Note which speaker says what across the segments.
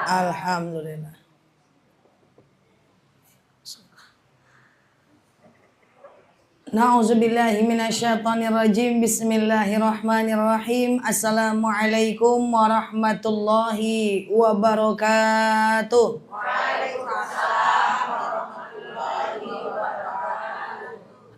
Speaker 1: Alhamdulillah. Na'udzubillahi minasyaitonirrajim. Bismillahirrahmanirrahim. Assalamualaikum warahmatullahi wabarakatuh.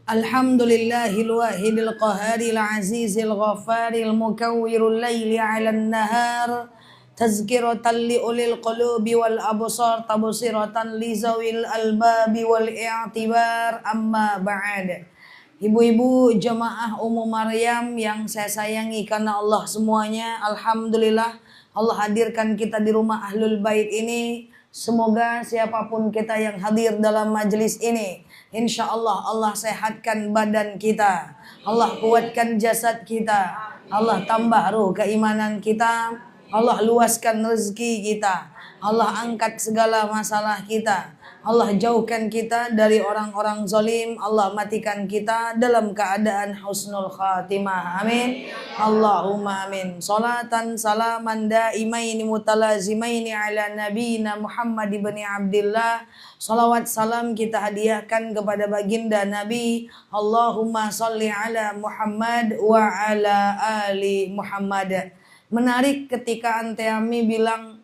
Speaker 1: Alhamdulillahil wahidil qaharil azizil ghafaril mukawwirul laili 'alan nahar tazkiratan li ulil qulubi wal absar tabsiratan li zawil albabi wal i'tibar amma ba'd. Ibu-ibu jemaah Ummu Maryam yang saya sayangi karena Allah semuanya, alhamdulillah Allah hadirkan kita di rumah Ahlul Bait ini. Semoga siapapun kita yang hadir dalam majelis ini, insya Allah Allah sehatkan badan kita, Allah kuatkan jasad kita, Allah tambah ruh keimanan kita, Allah luaskan rezeki kita, Allah angkat segala masalah kita, Allah jauhkan kita dari orang-orang zalim, Allah matikan kita dalam keadaan husnul khatimah. Amin. Allahumma amin. Salatan salaman daimaini mutalazimaini ala nabiyina Muhammad ibn Abdillah. Salawat salam kita hadiahkan kepada baginda Nabi. Allahumma salli ala Muhammad wa ala ali Muhammad. Menarik ketika Ante Ami bilang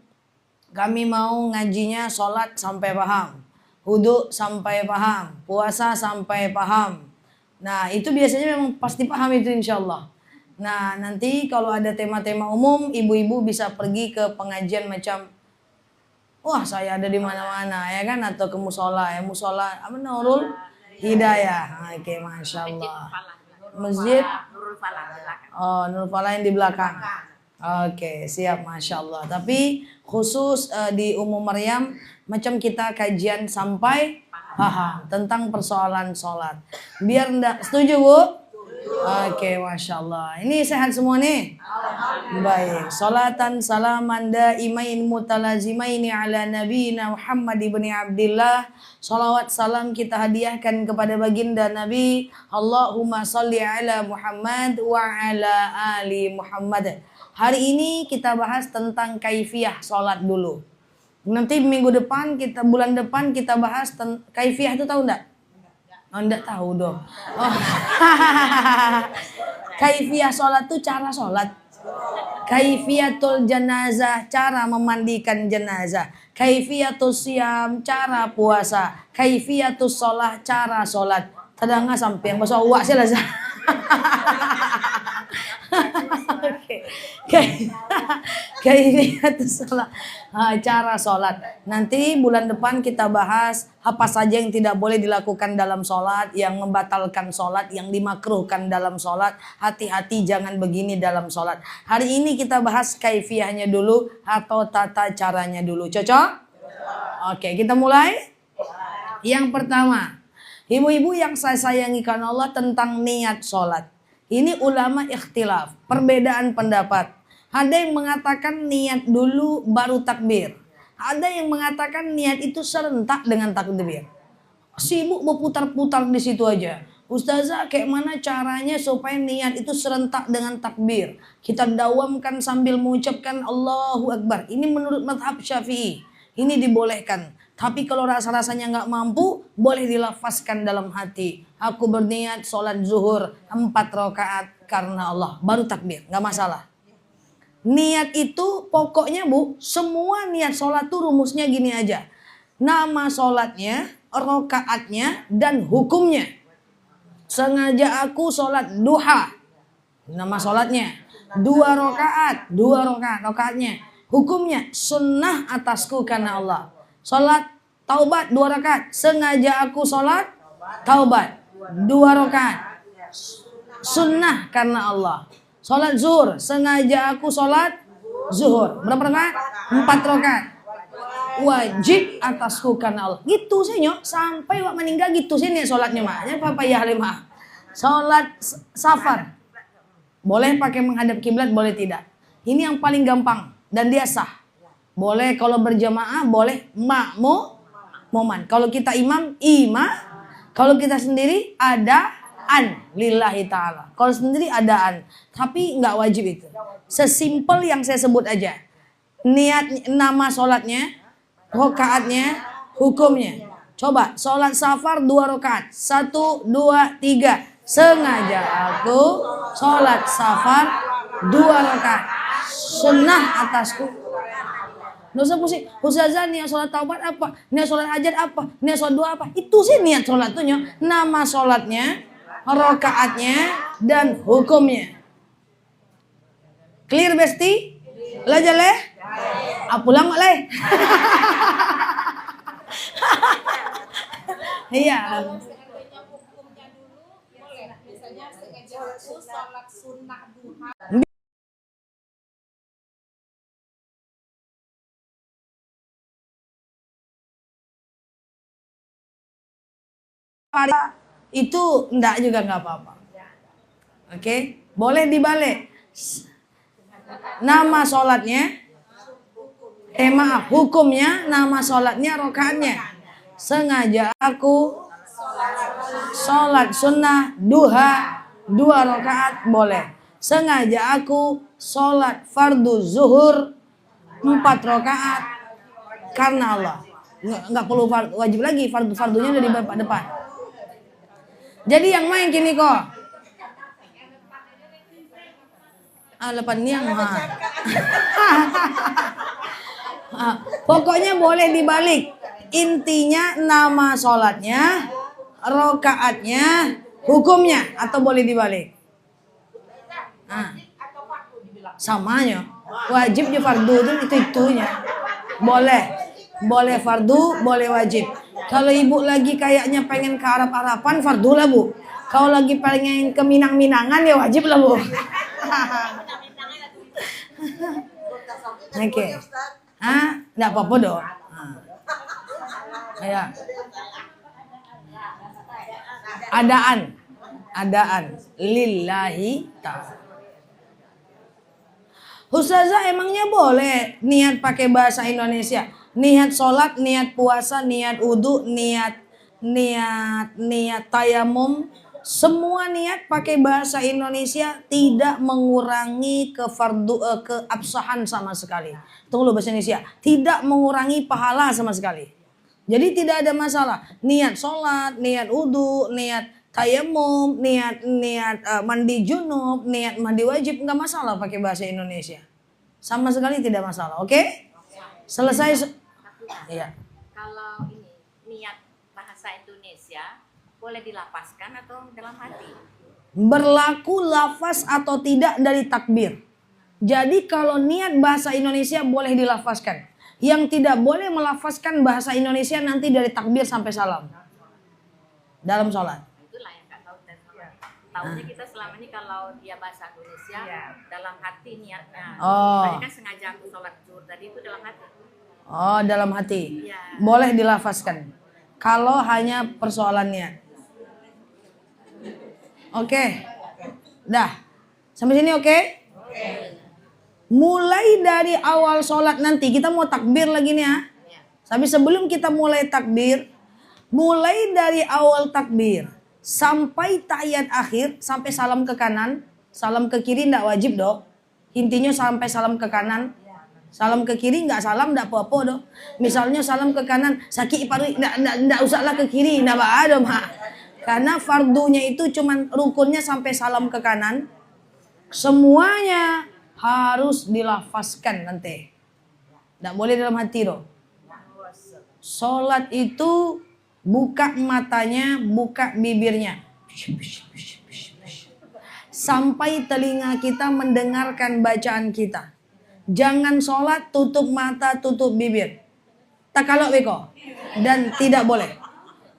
Speaker 1: kami mau ngajinya sholat sampai paham, wudu sampai paham, puasa sampai paham. Nah itu biasanya memang pasti paham itu insya Allah. Nah nanti kalau ada tema-tema umum, ibu-ibu bisa pergi ke pengajian macam, wah saya ada di mana-mana ya kan, atau ke musola ya, musola apa Nurul Hidayah. Oke, masya Allah. Masjid Nurul Falah yang di belakang. Oke, siap, masya Allah. Tapi khusus di Ummu Maryam macam kita kajian sampai paham tentang persoalan sholat. Biar ndak setuju Bu? Oke, masya Allah. Ini sehat semua nih? Baik. Salatan salaman daimain mutalazimaini ala nabiyina Muhammad ibn Abdillah. Salawat salam kita hadiahkan kepada baginda Nabi. Allahumma salli ala Muhammad wa ala ali Muhammad. Hari ini kita bahas tentang kaifiyah sholat dulu. Nanti minggu depan bulan depan kita bahas kaifiyah itu, tahu enggak? Oh, enggak tahu dong. Oh. Kaifiyah sholat itu cara sholat. Kaifiyatul janazah, cara memandikan jenazah. Kaifiyatul siam, cara puasa. Kaifiyatul sholat, cara sholat. Tadang nggak sampai yang bahasa uak sih lah. Kaifiyatul sholat, cara sholat. Nanti bulan depan kita bahas apa saja yang tidak boleh dilakukan dalam sholat, yang membatalkan sholat, yang dimakruhkan dalam sholat. Hati-hati jangan begini dalam sholat. Hari ini kita bahas kaifiyahnya dulu atau tata caranya dulu. Cocok? Oke, kita mulai. Yang pertama, ibu-ibu yang saya sayangi karena Allah, tentang niat sholat. Ini ulama ikhtilaf, perbedaan pendapat. Ada yang mengatakan niat dulu baru takbir. Ada yang mengatakan niat itu serentak dengan takbir. Sibuk berputar-putar di situ aja. Ustazah, kayak mana caranya supaya niat itu serentak dengan takbir? Kita dawamkan sambil mengucapkan Allahu Akbar. Ini menurut mazhab Syafi'i. Ini dibolehkan. Tapi kalau rasa-rasanya nggak mampu, boleh dilafazkan dalam hati. Aku berniat sholat zuhur 4 rakaat karena Allah. Baru takbir, nggak masalah. Niat itu pokoknya Bu, semua niat sholat tuh rumusnya gini aja. Nama sholatnya, rakaatnya, dan hukumnya. Sengaja aku sholat duha. Nama sholatnya. 2 rakaat, rakaatnya. Hukumnya sunnah atasku karena Allah. Sholat taubat 2 rakaat. Sengaja aku sholat taubat 2 rakaat. Sunnah karena Allah. Sholat zuhur. Sengaja aku sholat zuhur. Berapa rakaat? 4 rakaat. Wajib atasku karena Allah. Gitu sih nyok. Sampai wak meninggal gitu sih nih sholatnya maknya papa ya halimah. Sholat safar. Boleh pakai menghadap kiblat, boleh tidak. Ini yang paling gampang dan dia sah. Boleh kalau berjamaah, boleh makmuman. Kalau kita imam, kalau kita sendiri adaan lillahi ta'ala. Kalau sendiri adaan. Tapi nggak wajib itu. Sesimpel yang saya sebut aja. niat, nama sholatnya, rokaatnya, hukumnya. Coba, sholat safar 2 rakaat. 1, 2, 3. Sengaja aku sholat safar 2 rakaat. Sunnah atasku. Nggak usah pusing. Ustazah niat sholat taubat apa? Niat sholat hajat apa? Niat sholat dua apa? Itu sih niat sholat tuh. Nama sholatnya, rakaatnya, dan hukumnya. Clear besti? Belajar leh? Pulang nggak leh? Iya. Itu enggak juga nggak apa-apa. Oke, boleh dibalik. Nama sholatnya, maaf, hukumnya, nama sholatnya, rokaatnya. Sengaja aku sholat sunnah duha 2 rakaat boleh. Sengaja aku sholat fardu zuhur 4 rakaat karena Allah. Nggak perlu wajib lagi, fardunya udah di depan. Jadi yang main kini kok. Lepas ni yang pokoknya boleh dibalik. Intinya nama sholatnya, rokaatnya, hukumnya, atau boleh dibalik. Samanya. Wajib di fardu itu itunya. Boleh fardu, boleh wajib. Kalau ibu lagi kayaknya pengen ke Arab-Araban, fardu lah bu. Kalau lagi pengen ke Minang-Minangan ya wajib lah bu. Oke. Nggak apa-apa dong. Ya. Adaan. Lillahi ta'ala. Ustazah emangnya boleh niat pakai bahasa Indonesia? Niat sholat, niat puasa, niat wudu, niat tayamum, semua niat pakai bahasa Indonesia tidak mengurangi keabsahan sama sekali. Tunggu bahasa Indonesia, tidak mengurangi pahala sama sekali. Jadi tidak ada masalah. Niat sholat, niat wudu, niat tayamum, niat mandi junub, niat mandi wajib, nggak masalah pakai bahasa Indonesia. Sama sekali tidak masalah. Oke? Selesai. Iya.
Speaker 2: Kalau ini niat bahasa Indonesia boleh dilafazkan atau dalam hati?
Speaker 1: Berlaku lafaz atau tidak dari takbir. Jadi kalau niat bahasa Indonesia boleh dilafazkan. Yang tidak boleh melafazkan bahasa Indonesia nanti dari takbir sampai salam. Dalam sholat.
Speaker 2: Itulah yang nggak tahu. Tahunya kita selama ini kalau dia bahasa Indonesia dalam hati niatnya. Tadi kan sengaja aku sholat zuhur tadi itu dalam hati.
Speaker 1: Dalam hati.
Speaker 2: Ya.
Speaker 1: Boleh dilafazkan. Kalau hanya persoalan niat. Oke. Dah. Sampai sini oke? Mulai dari awal sholat nanti. Kita mau takbir lagi nih ya. Tapi sebelum kita mulai takbir. Mulai dari awal takbir. Sampai tahiyat akhir. Sampai salam ke kanan. Salam ke kiri enggak wajib dong. Intinya sampai salam ke kanan. Salam ke kiri enggak salam enggak apa-apa dong. Misalnya salam ke kanan. Sakit paru enggak usahlah ke kiri. Enggak ada mak. Karena fardunya itu cuman rukunnya sampai salam ke kanan. Semuanya harus dilafazkan nanti. Enggak boleh dalam hati dong. Sholat itu buka matanya, buka bibirnya. Sampai telinga kita mendengarkan bacaan kita. Jangan sholat tutup mata, tutup bibir. Takalok beko. Dan tidak boleh.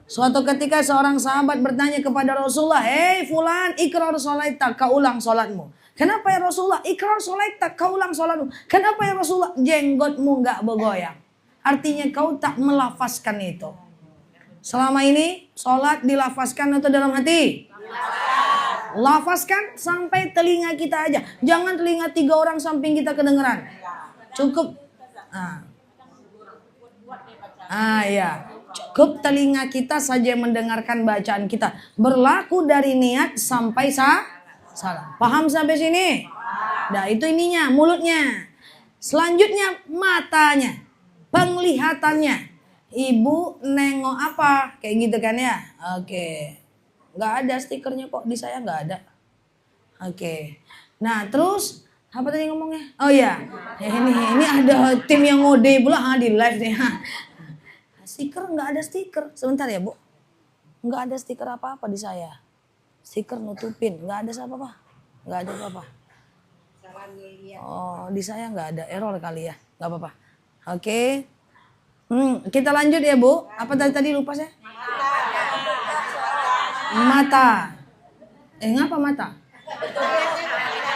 Speaker 1: Suatu ketika seorang sahabat bertanya kepada Rasulullah, "Hei fulan, ikrar sholatak, kau ulang sholatmu." "Kenapa ya Rasulullah?" "Ikrar sholatak, kau ulang sholatmu." "Kenapa ya Rasulullah?" "Jenggotmu enggak bergoyang." Artinya kau tak melafazkan itu. Selama ini sholat dilafazkan atau dalam hati? Lafazkan sampai telinga kita aja. Jangan telinga 3 orang samping kita kedengeran. Cukup. Ya. Cukup telinga kita saja mendengarkan bacaan kita. Berlaku dari niat sampai salam. Paham sampai sini? Nah, itu ininya, mulutnya. Selanjutnya matanya, penglihatannya. Ibu nengok apa? Kayak gitu kan ya? Oke. Nggak ada stikernya kok, di saya nggak ada. Oke. Nah terus apa tadi ngomongnya? Oh iya, ini ada tim yang ngode pula di live nih. Stiker nggak ada stiker. Sebentar ya Bu. Nggak ada stiker apa-apa di saya. Stiker nutupin, nggak ada apa-apa. Nggak ada apa-apa. Oh di saya nggak ada, error kali ya. Nggak apa-apa. Oke. Kita lanjut ya Bu. Apa tadi lupa saya? Mata. Ngapa mata?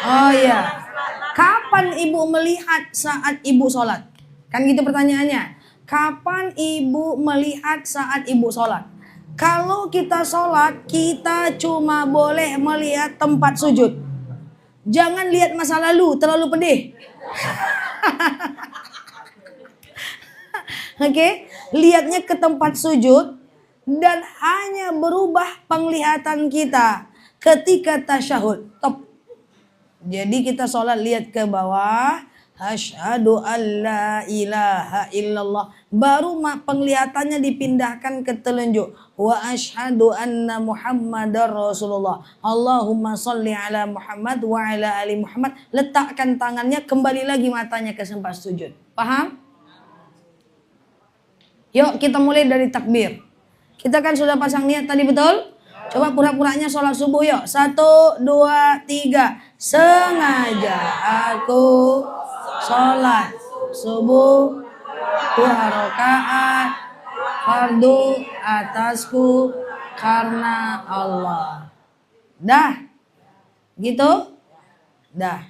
Speaker 1: Oh iya. Kapan ibu melihat saat ibu sholat? Kan gitu pertanyaannya. Kapan ibu melihat saat ibu sholat? Kalau kita sholat, kita cuma boleh melihat tempat sujud. Jangan lihat masa lalu, terlalu pedih. Oke, lihatnya ke tempat sujud dan hanya berubah penglihatan kita ketika tasyahud. Top. Jadi kita sholat lihat ke bawah. Asyhadu an la ilaha illallah. Baru penglihatannya dipindahkan ke telunjuk. Wa asyhadu anna Muhammadar Rasulullah. Allahumma sholli ala Muhammad wa ala ali Muhammad. Letakkan tangannya, kembali lagi matanya ke tempat sujud. Paham? Yuk kita mulai dari takbir. Kita kan sudah pasang niat tadi, betul? Coba pura-puranya sholat subuh yuk. 1, 2, 3. Sengaja aku sholat subuh 2 rakaat fardu atasku karena Allah. Dah? Gitu? Dah.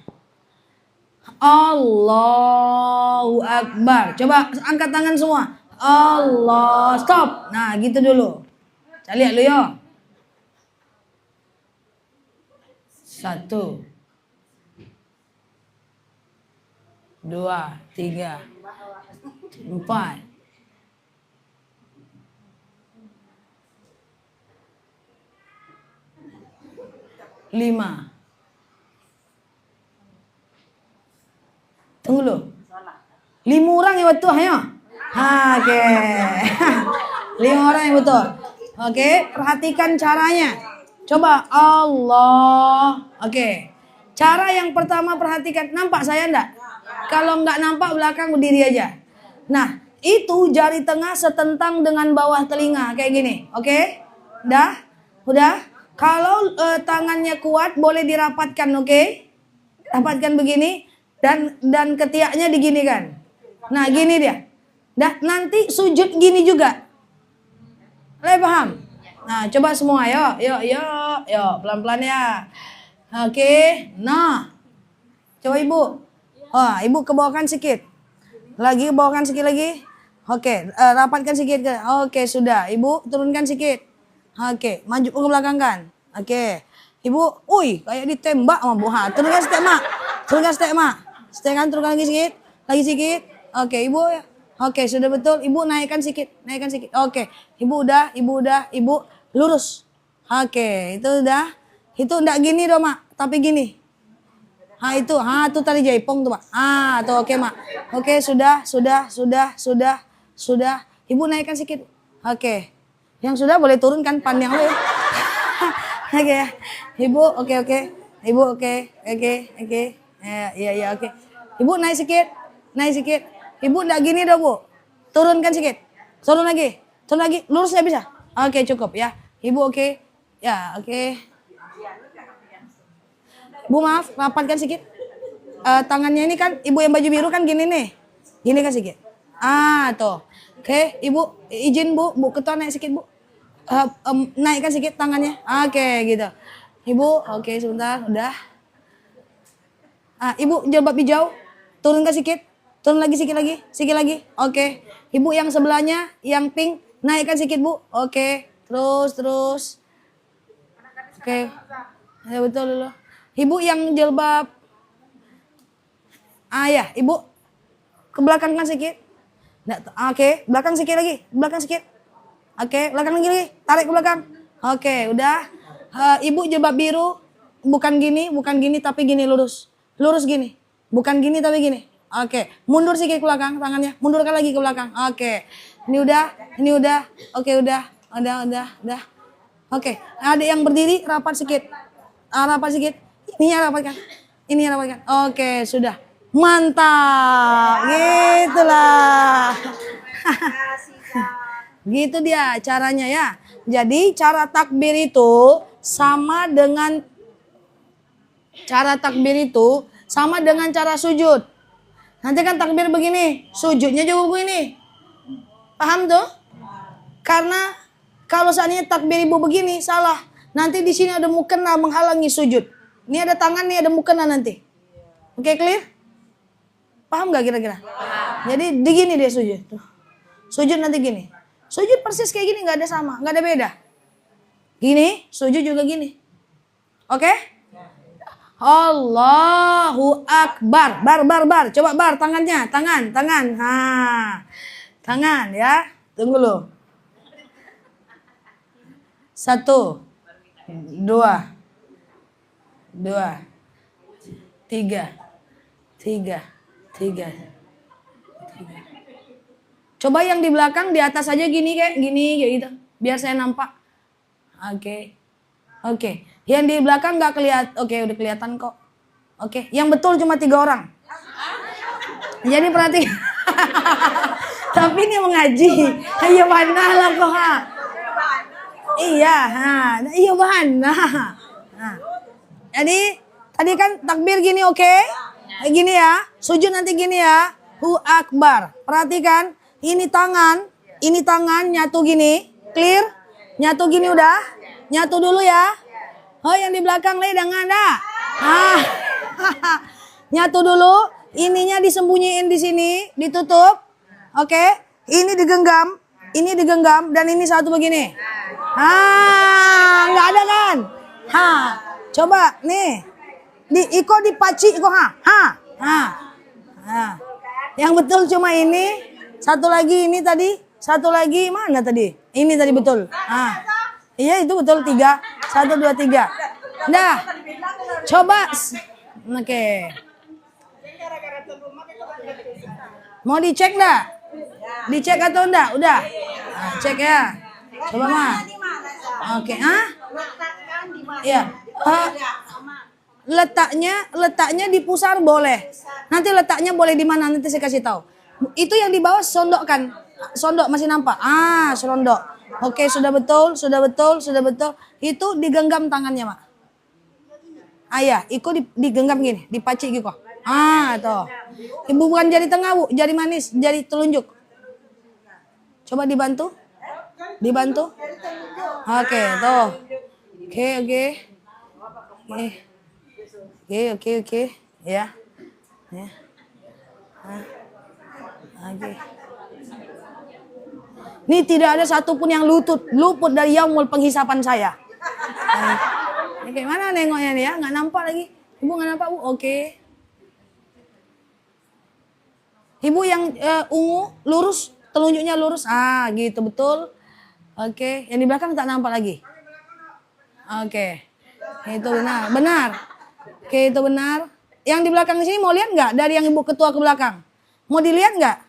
Speaker 1: Allahu Akbar. Coba angkat tangan semua. Allah. Stop. Nah gitu dulu. Saya lihat dulu yuk. 1, 2, 3, 4. Lima. Tunggu dulu. 5 orang yang betul hanya. Oke. 5 orang yang betul. Oke, perhatikan caranya. Coba Allah. Oke. Cara yang pertama perhatikan. Nampak saya enggak? Kalau enggak nampak belakang berdiri aja. Nah, itu jari tengah setentang dengan bawah telinga kayak gini. Oke? Dah? Udah? Kalau tangannya kuat boleh dirapatkan, oke? Rapatkan begini dan ketiaknya diginikan. Nah, gini dia. Dah, nanti sujud gini juga. Kalian paham? Nah, coba semua, yuk, pelan-pelan ya. Oke, nah, coba ibu. Oh, ibu kebawakan sedikit. Lagi kebawakan sedikit lagi. Oke, rapatkan sedikit. Oke, sudah. Ibu turunkan sedikit. Oke, maju ke belakang kan. Oke, ibu, kayak ditembak sama Bu. Turunkan sedikit, Mak. Turunkan sedikit, Mak. Setengah, turunkan lagi sedikit. Lagi sedikit. Oke, ibu. Oke, sudah betul. Ibu naikkan sedikit. Naikkan sedikit. Oke, ibu udah. Ibu lurus. Oke, itu udah. Itu enggak gini dong, Mak. Tapi gini. Itu tali jaipong tuh, Mak. Tuh oke, Mak. Oke, sudah. Ibu naikkan sedikit. Oke. Yang sudah boleh turunkan pan yang lain. Oke. Ibu, oke. Ibu, oke. Ya, oke. Ibu naik sedikit. Ibu enggak gini dong, Bu. Turunkan sedikit. Turun lagi. Lurus enggak bisa? Oke, cukup ya. Ibu oke. Ya, oke. Bu maaf, rapatkan sedikit. Tangannya ini kan ibu yang baju biru kan gini nih. Gini kan sedikit. Tuh. Oke, ibu izin Bu ketua naik sedikit, Bu. Naikkan sedikit tangannya. Oke, gitu. Ibu, oke sebentar, udah. Ibu jilbab hijau, turunkan sedikit. Turun lagi sedikit lagi. Oke. Ibu yang sebelahnya yang pink, naikkan sedikit, Bu. Oke. Terus. Oke. Ya betul dulu. Ibu yang jilbab. Ya, Ibu ke belakang kan sedikit. Oke, belakang sedikit lagi. Oke, belakang lagi. Tarik ke belakang. Oke, udah. Ibu jilbab biru, bukan gini tapi gini lurus. Lurus gini. Bukan gini tapi gini. Oke, mundur sedikit ke belakang tangannya. Mundurkan lagi ke belakang. Oke. Ini udah. Oke, udah. Oke, ada yang berdiri rapat sedikit. Rapat sedikit. Ininya rapatkan. Oke, sudah. Mantap. Gitulah. Gitu dia caranya ya. Jadi cara takbir itu sama dengan cara sujud. Nanti kan takbir begini, sujudnya juga begini. Paham tuh? Karena kalau seandainya takbir ibu begini salah. Nanti di sini ada mukena menghalangi sujud. Ini ada tangan, ini ada mukena nanti. Oke, clear? Paham gak kira-kira? Jadi begini dia sujud. Tuh. Sujud nanti gini. Sujud persis kayak gini, gak ada sama, gak ada beda. Gini, sujud juga gini. Oke? Allahu Akbar. Bar. Coba bar tangannya, tangan. Tangan ya. Tunggu lo. 1 2 3 Coba yang di belakang di atas aja gini kayak gitu. Biar saya nampak. Oke. Yang di belakang nggak kelihatan. Oke, udah kelihatan kok. Oke, yang betul cuma 3 orang. Jadi perhatikan. Tapi ini mengaji. Iya mana lah kok ha. Iya, iya mana. Jadi tadi kan takbir gini oke? Gini ya. Sujud nanti gini ya. Hu Akbar. Perhatikan. Ini tangan nyatu gini. Clear? Nyatu gini udah? Nyatu dulu ya. Oh, yang di belakang jangan ada. Nyatu dulu. Ininya disembunyiin di sini, ditutup. Oke. Ini digenggam dan ini satu begini. Nggak ada kan? Coba nih. Iko dipaci iko Yang betul cuma ini. Satu lagi ini tadi. Satu lagi mana tadi? Ini tadi betul. Iya itu betul 3. 1 2 3. Dah. Coba. Oke. Mau dicek enggak? Dicek atau enggak? Udah. Cek ya. Coba mah. Oke, Iya. Letaknya di pusar boleh. Nanti letaknya boleh di mana nanti saya kasih tahu. Itu yang di bawah sondokkan. Sondok masih nampak? Sondok. Oke, sudah betul. Itu digenggam tangannya, Mak. Ya, itu digenggam gini, dipaci gitu. Tuh. Ibu bukan jari tengah, Bu, jari manis, jari telunjuk. Coba dibantu. Oke, tuh. Oke. Ya. Oke. Ini tidak ada satupun yang luput dari yaumul penghisapan saya. Kayak mana nengoknya nih ya? Nggak nampak lagi. Ibu nggak nampak, Bu? Oke. Ibu yang ungu lurus, telunjuknya lurus. Gitu betul. Oke. Yang di belakang tak nampak lagi. Oke. Itu benar. Oke, itu benar. Yang di belakang sini mau lihat nggak dari yang ibu ketua ke belakang? Mau dilihat nggak?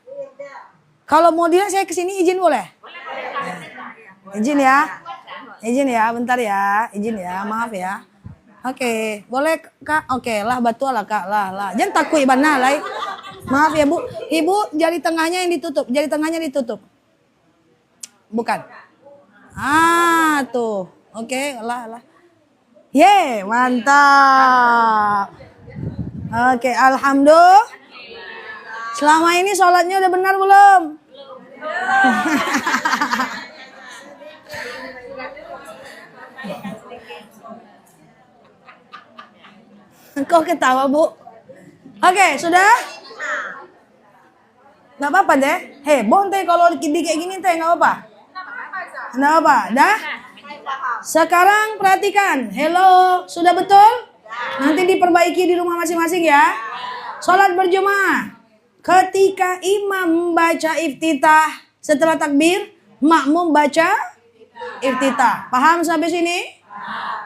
Speaker 1: Kalau mau dilihat saya kesini izin boleh? Izin ya, bentar ya. Izin ya, maaf ya. Oke, boleh Kak? Oke, lah betul lah Kak, lah. Jangan takut ibana lah. Maaf ya Bu. Ibu jari tengahnya yang ditutup. Bukan. Tuh. Oke, lah. Mantap. Oke, alhamdulillah. Selama ini sholatnya udah benar belum? Kok ketawa, Bu? Oke, sudah? Nggak apa-apa deh. Heboh teh kalau kayak gini teh nggak apa-apa. Nggak apa, dah? Sekarang perhatikan. Hello, sudah betul? Nanti diperbaiki di rumah masing-masing ya. Sholat berjamaah. Ketika imam baca iftitah, setelah takbir, makmum baca iftitah. Paham sampai sini?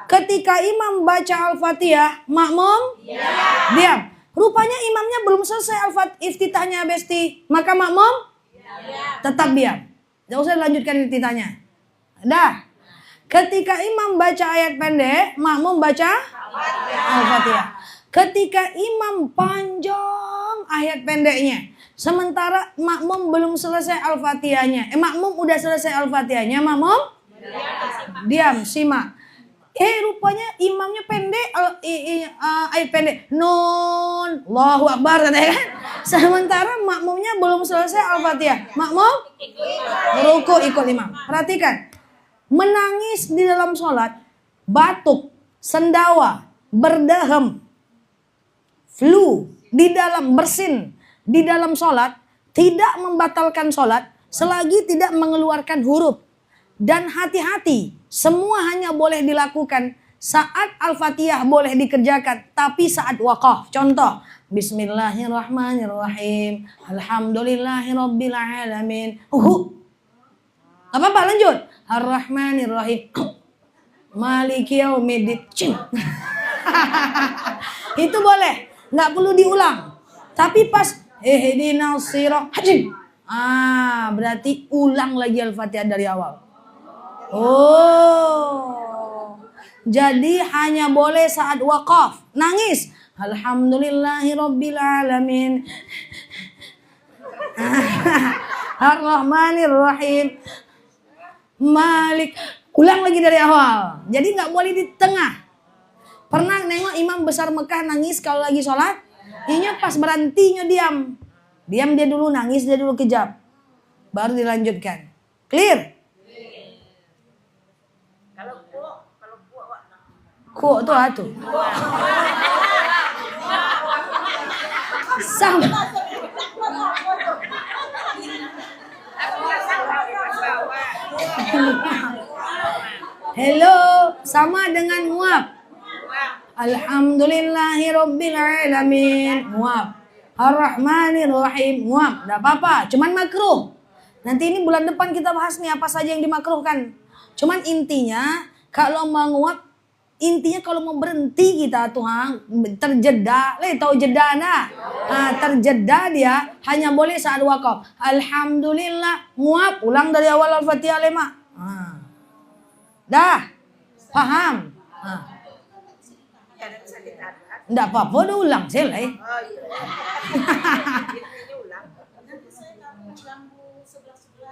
Speaker 1: Ketika imam baca Al-Fatihah, makmum diam. Rupanya imamnya belum selesai iftitahnya Besti. Maka makmum tetap diam. Tidak usah lanjutkan iftitahnya. Dah. Ketika imam baca ayat pendek, makmum baca Al-Fatihah. Ketika imam panjang ayat pendeknya, sementara makmum belum selesai Al-Fatihahnya. Makmum udah selesai Al-Fatihahnya, makmum diam, simak. Rupanya imamnya pendek, ayat pendek. Nun, Allahu Akbar, kan? Sementara makmumnya belum selesai Al-Fatihah. Makmum ruku ikut imam. Perhatikan. Menangis di dalam sholat, batuk, sendawa, berdehem, flu, di dalam bersin, di dalam sholat, tidak membatalkan sholat selagi tidak mengeluarkan huruf. Dan hati-hati, semua hanya boleh dilakukan saat Al-Fatihah boleh dikerjakan, tapi saat wakaf. Contoh, Bismillahirrahmanirrahim, Alhamdulillahirabbil alamin. Gak apa-apa, lanjut. Ar-Rahmanir-Rahim. Maliki yaumiddin. Itu boleh, nggak perlu diulang. Tapi pas ihdinas siratal, berarti ulang lagi Al-Fatihah dari awal. Jadi hanya boleh saat wakaf, nangis. Alhamdulillahirabbil alamin. Ar-Rahmanir-Rahim. Malik, ulang lagi dari awal. Jadi nggak boleh di tengah. Pernah nengok imam besar Mekah nangis kalau lagi sholat? Ini pas berhentinya diam. Diam dia dulu, nangis dia dulu kejap. Baru dilanjutkan. Clear?
Speaker 2: Kalau
Speaker 1: kuok tuh atuh. Sama. Hello, sama dengan muab. Alhamdulillahirabbil alamin, muab. Ar-Rahmanir-Rahim, muab. Enggak apa-apa, cuman makruh. Nanti ini bulan depan kita bahas nih apa saja yang dimakruhkan. Cuman intinya kalau mau nguap, intinya kalau mau berhenti kita Tuhan terjeda, tahu jeda nah? Terjeda dia hanya boleh saat wakaf. Alhamdulillah, nguap, ulang dari awal Al-Fatihah lema. Dah, paham? Enggak apa-apa, udah ulang selesai.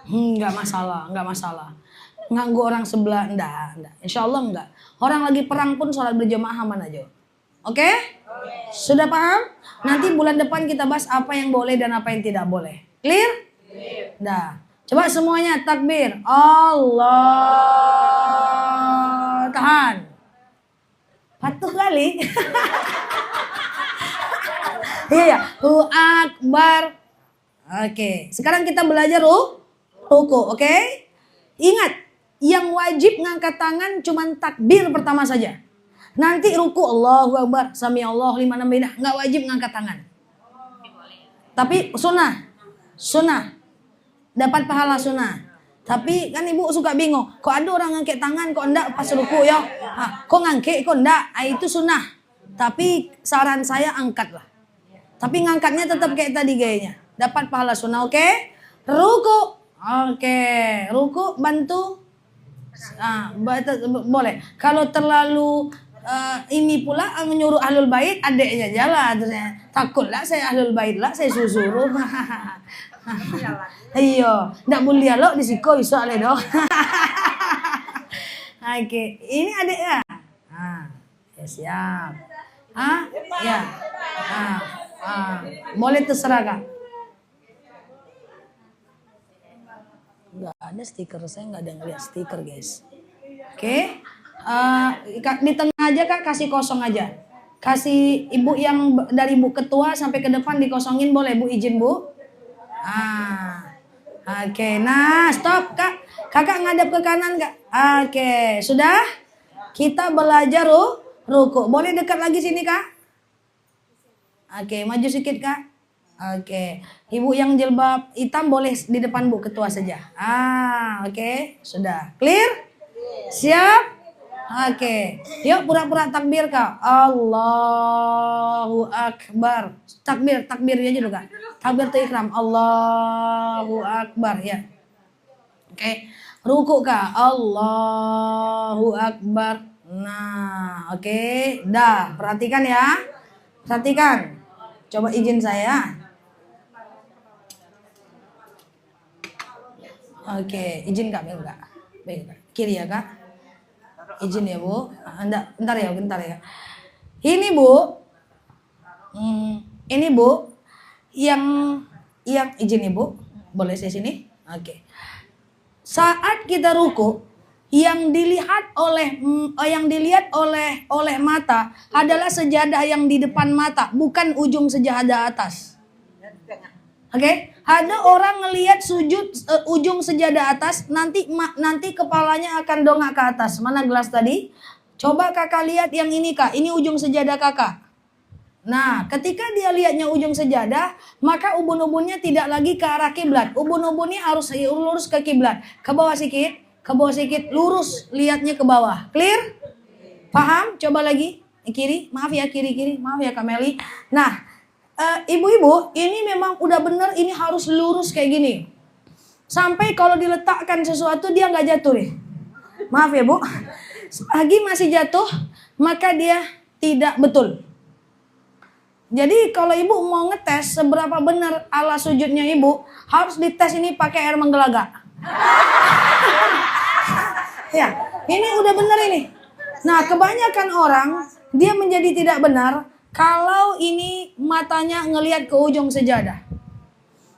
Speaker 1: Enggak masalah, enggak masalah. Nganggu orang sebelah, enggak. Insya Allah enggak. Orang lagi perang pun sholat berjamaah aman aja. Oke? Sudah paham? Nanti bulan depan kita bahas apa yang boleh dan apa yang tidak boleh. Clear? Dah. Coba semuanya takbir. Allah. Tahan. Patuh kali. Iya. Allahu Akbar. Oke. Sekarang kita belajar ruku. Oke? Ingat. Yang wajib ngangkat tangan cuman takbir pertama saja. Nanti ruku Allahu Akbar. Sami Allah liman hamidah. Nggak wajib ngangkat tangan. Tapi sunnah. Dapat pahala sunnah. Tapi kan ibu suka bingung. Kok ada orang ngangkat tangan, kok enggak pas ruku ya? Kok ngangkat, kok enggak? Itu sunnah. Tapi saran saya angkatlah. Tapi ngangkatnya tetap kayak tadi gayanya. Dapat pahala sunnah, oke? Ruku. Oke. Ruku bantu. Boleh. Kalau terlalu ini pula menyuruh ahlul bait, adeknya jalan. Takutlah saya ahlul bait lah, saya suruh. Iya, ndak boleh dialog di siko iso ale dong. Oke, ini adek ya. Ya siap. Ya. Boleh terserah Kak. Enggak ada stiker, saya enggak ada ngeliat stiker, guys. Oke. Di tengah aja Kak, kasih kosong aja. Kasih ibu yang dari Bu Ketua sampai ke depan dikosongin boleh Bu, izin Bu. Oke, nah stop Kak. Kakak ngadep ke kanan Kak. Oke, sudah? Kita belajar ruku. Boleh dekat lagi sini Kak? Oke, maju sedikit Kak. Oke, ibu yang jilbab hitam boleh di depan Bu Ketua saja. Oke, sudah. Clear? Siap? Oke. Yuk pura-pura takbir Kak. Allahu Akbar. Takbirnya aja dulu Kak. Takbir ihram. Allahu Akbar ya. Oke. Ruku Kak. Allahu Akbar. Nah, oke. Dah, perhatikan ya. Perhatikan. Coba izin saya. Oke, izin Kak, baik Kak. Baik Kak. Kiri ya Kak. Izin ya Bu. Bentar ya. Ini Bu. Ini Bu. Yang izin Ibu. Boleh saya sini? Oke. Saat kita ruku, yang dilihat oleh mata adalah sejadah yang di depan mata, bukan ujung sejadah atas. Oke, ada orang ngelihat sujud ujung sejadah atas, nanti kepalanya akan dongak ke atas. Mana gelas tadi? Coba kakak lihat yang ini Kak, ini ujung sejadah kakak. Nah, ketika dia lihatnya ujung sejadah, maka ubun-ubunnya tidak lagi ke arah kiblat. Ubun-ubunnya harus lurus ke kiblat. Ke bawah sedikit, lurus lihatnya ke bawah. Clear? Paham? Coba lagi. Kiri, maaf ya kiri. Maaf ya Kak Meli. Nah, ibu-ibu, ini memang udah bener, ini harus lurus kayak gini. Sampai kalau diletakkan sesuatu dia nggak jatuh nih. Maaf ya Bu. Selagi masih jatuh, maka dia tidak betul. Jadi kalau ibu mau ngetes seberapa benar ala sujudnya ibu, harus dites ini pakai air menggelaga. Ya, ini udah benar ini. Nah, kebanyakan orang dia menjadi tidak benar kalau ini matanya ngelihat ke ujung sejadah.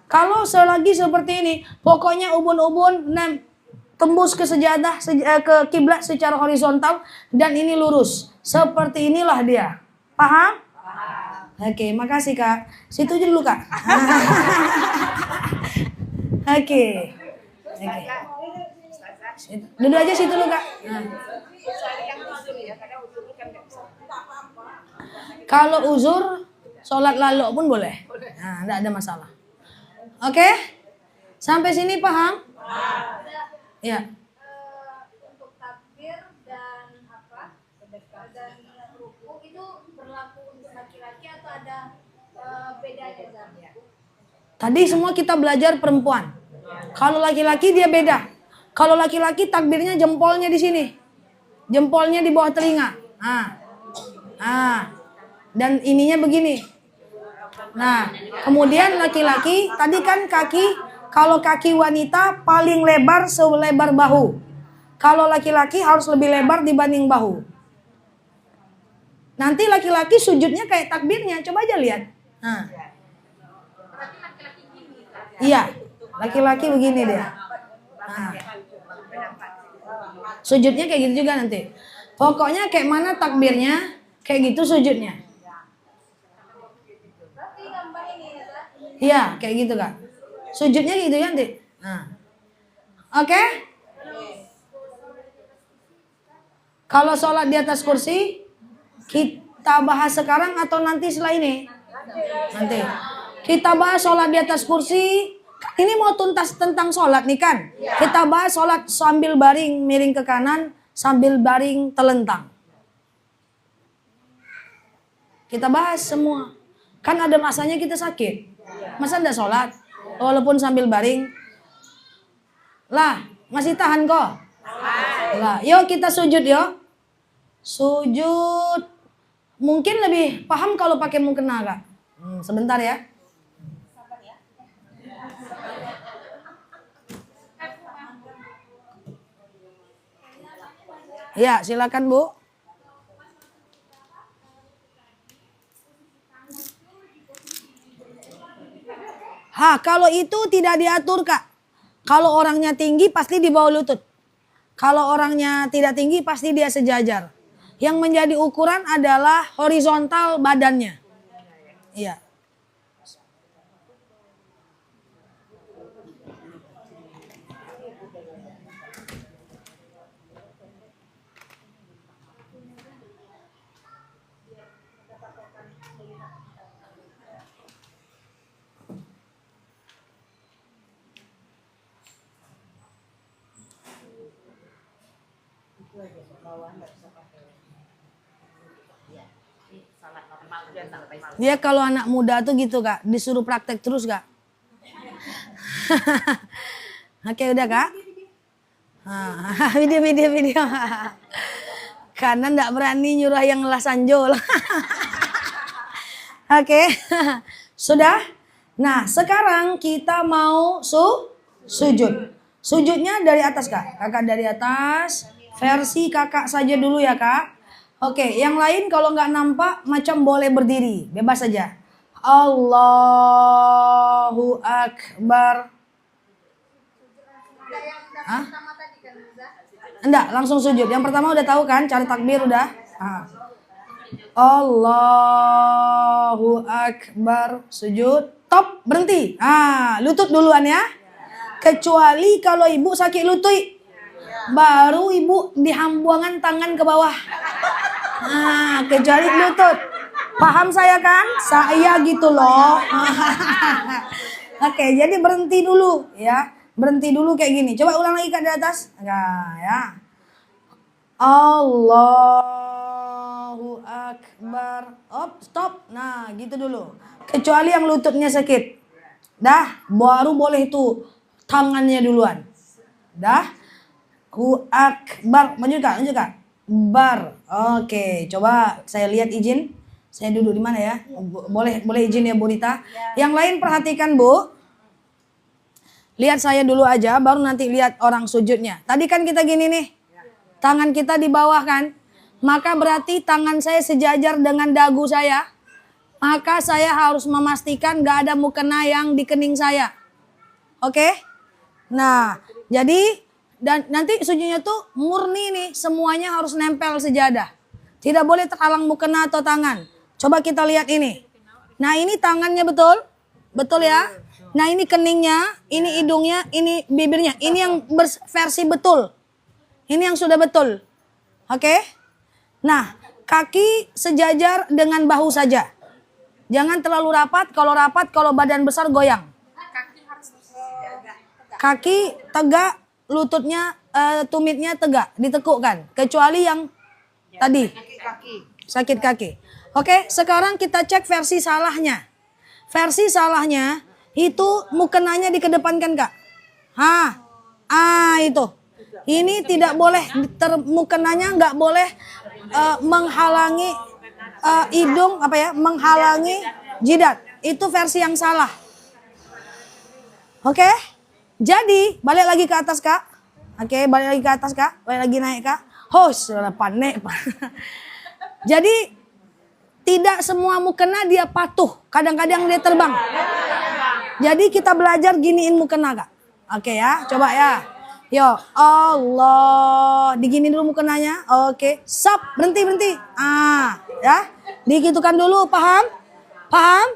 Speaker 1: Kalau selagi seperti ini, pokoknya ubun-ubun tembus ke sejadah, ke kiblat secara horizontal dan ini lurus. Seperti inilah dia. Paham? Oke, makasih Kak. Situ aja dulu Kak. Oke. Duduk aja situ dulu Kak. Nah. Kalau uzur, sholat lalu pun boleh. Nah, enggak ada masalah. Oke? Sampai sini paham? Ya.
Speaker 3: Untuk takbir dan dan ruku itu berlaku untuk laki-laki atau ada bedanya Zam?
Speaker 1: Tadi semua kita belajar perempuan. Kalau laki-laki dia beda. Kalau laki-laki takbirnya jempolnya di sini. Jempolnya di bawah telinga. Dan ininya begini. Nah, kemudian laki-laki tadi kan kaki, kalau kaki wanita paling lebar selebar bahu. Kalau laki-laki harus lebih lebar dibanding bahu. Nanti laki-laki sujudnya kayak takbirnya, coba aja lihat. Nah. Iya, laki-laki begini dia. Nah. Sujudnya kayak gitu juga nanti. Pokoknya kayak mana takbirnya, kayak gitu sujudnya. Iya, kayak gitu Kak. Sujudnya gitu ya nanti. Nah. Oke? Kalau sholat di atas kursi, kita bahas sekarang atau nanti setelah ini? Nanti. Kita bahas sholat di atas kursi. Ini mau tuntas tentang sholat nih kan? Kita bahas sholat sambil baring miring ke kanan, sambil baring telentang. Kita bahas semua. Kan ada masanya kita sakit. Masa enggak sholat? Walaupun sambil baring. Lah, masih tahan kok? Lah, yuk kita sujud yuk. Sujud. Mungkin lebih paham kalau pakai mukena Kak. Sebentar ya. Ya, silakan Bu. Kalau itu tidak diatur Kak. Kalau orangnya tinggi pasti di bawah lutut. Kalau orangnya tidak tinggi pasti dia sejajar. Yang menjadi ukuran adalah horizontal badannya. Iya.
Speaker 2: Salat normal sampai
Speaker 1: Dia kalau anak muda tuh gitu Kak, disuruh praktek terus Kak. Oke udah Kak. Video. Karena nggak berani nyuruh yang ngelas anjol. Oke, sudah. Nah sekarang kita mau sujud. Sujudnya dari atas Kak. Kakak dari atas. Versi kakak saja dulu ya Kak. Oke, yang lain kalau nggak nampak macam boleh berdiri, bebas saja. Allahu Akbar. Hah? Enggak, langsung sujud. Yang pertama udah tahu kan cara takbir udah? Allahu Akbar. Sujud, top, berhenti. Lutut duluan ya. Kecuali kalau ibu sakit lutut. Baru ibu dihambuangan tangan ke bawah. Kecuali lutut. Paham saya kan? Saya gitu loh. Oke, jadi berhenti dulu ya. Berhenti dulu kayak gini. Coba ulang lagi Kak di atas. Nah, ya. Allahu Akbar. Stop. Nah, gitu dulu. Kecuali yang lututnya sakit. Dah, baru boleh itu tangannya duluan. Dah. Akbar. Maju Kak, Bar. Oke, coba saya lihat izin. Saya duduk di mana ya? Boleh izin ya Bu Rita. Yang lain perhatikan Bu. Lihat saya dulu aja, baru nanti lihat orang sujudnya. Tadi kan kita gini nih. Tangan kita di bawah kan? Maka berarti tangan saya sejajar dengan dagu saya. Maka saya harus memastikan gak ada mukena yang di kening saya. Oke? Nah, jadi dan nanti sujudnya tuh murni nih, semuanya harus nempel sejadah. Tidak boleh terhalang mukena atau tangan. Coba kita lihat ini. Nah ini tangannya betul? Betul ya? Nah ini keningnya, ini hidungnya, ini bibirnya. Ini yang versi betul. Ini yang sudah betul. Oke? Nah kaki sejajar dengan bahu saja. Jangan terlalu rapat, kalau badan besar goyang. Kaki tegak. Lututnya, tumitnya tegak, ditekukkan. Kecuali yang tadi, sakit kaki. Oke, sekarang kita cek versi salahnya. Versi salahnya, itu mukenanya dikedepankan Kak. Itu. Ini tidak boleh, mukenanya nggak boleh menghalangi hidung, menghalangi jidat. Itu versi yang salah. Oke? Jadi, balik lagi ke atas Kak. Oke, balik lagi ke atas Kak. Balik lagi naik Kak. Sudah panik. Jadi, tidak semua mukena dia patuh. Kadang-kadang dia terbang. Jadi, kita belajar giniin mukena Kak. Oke ya, coba ya. Yo, Allah. Digini dulu mukenanya. Oke, sap, berhenti. Ya. Digitukan dulu, paham? Paham?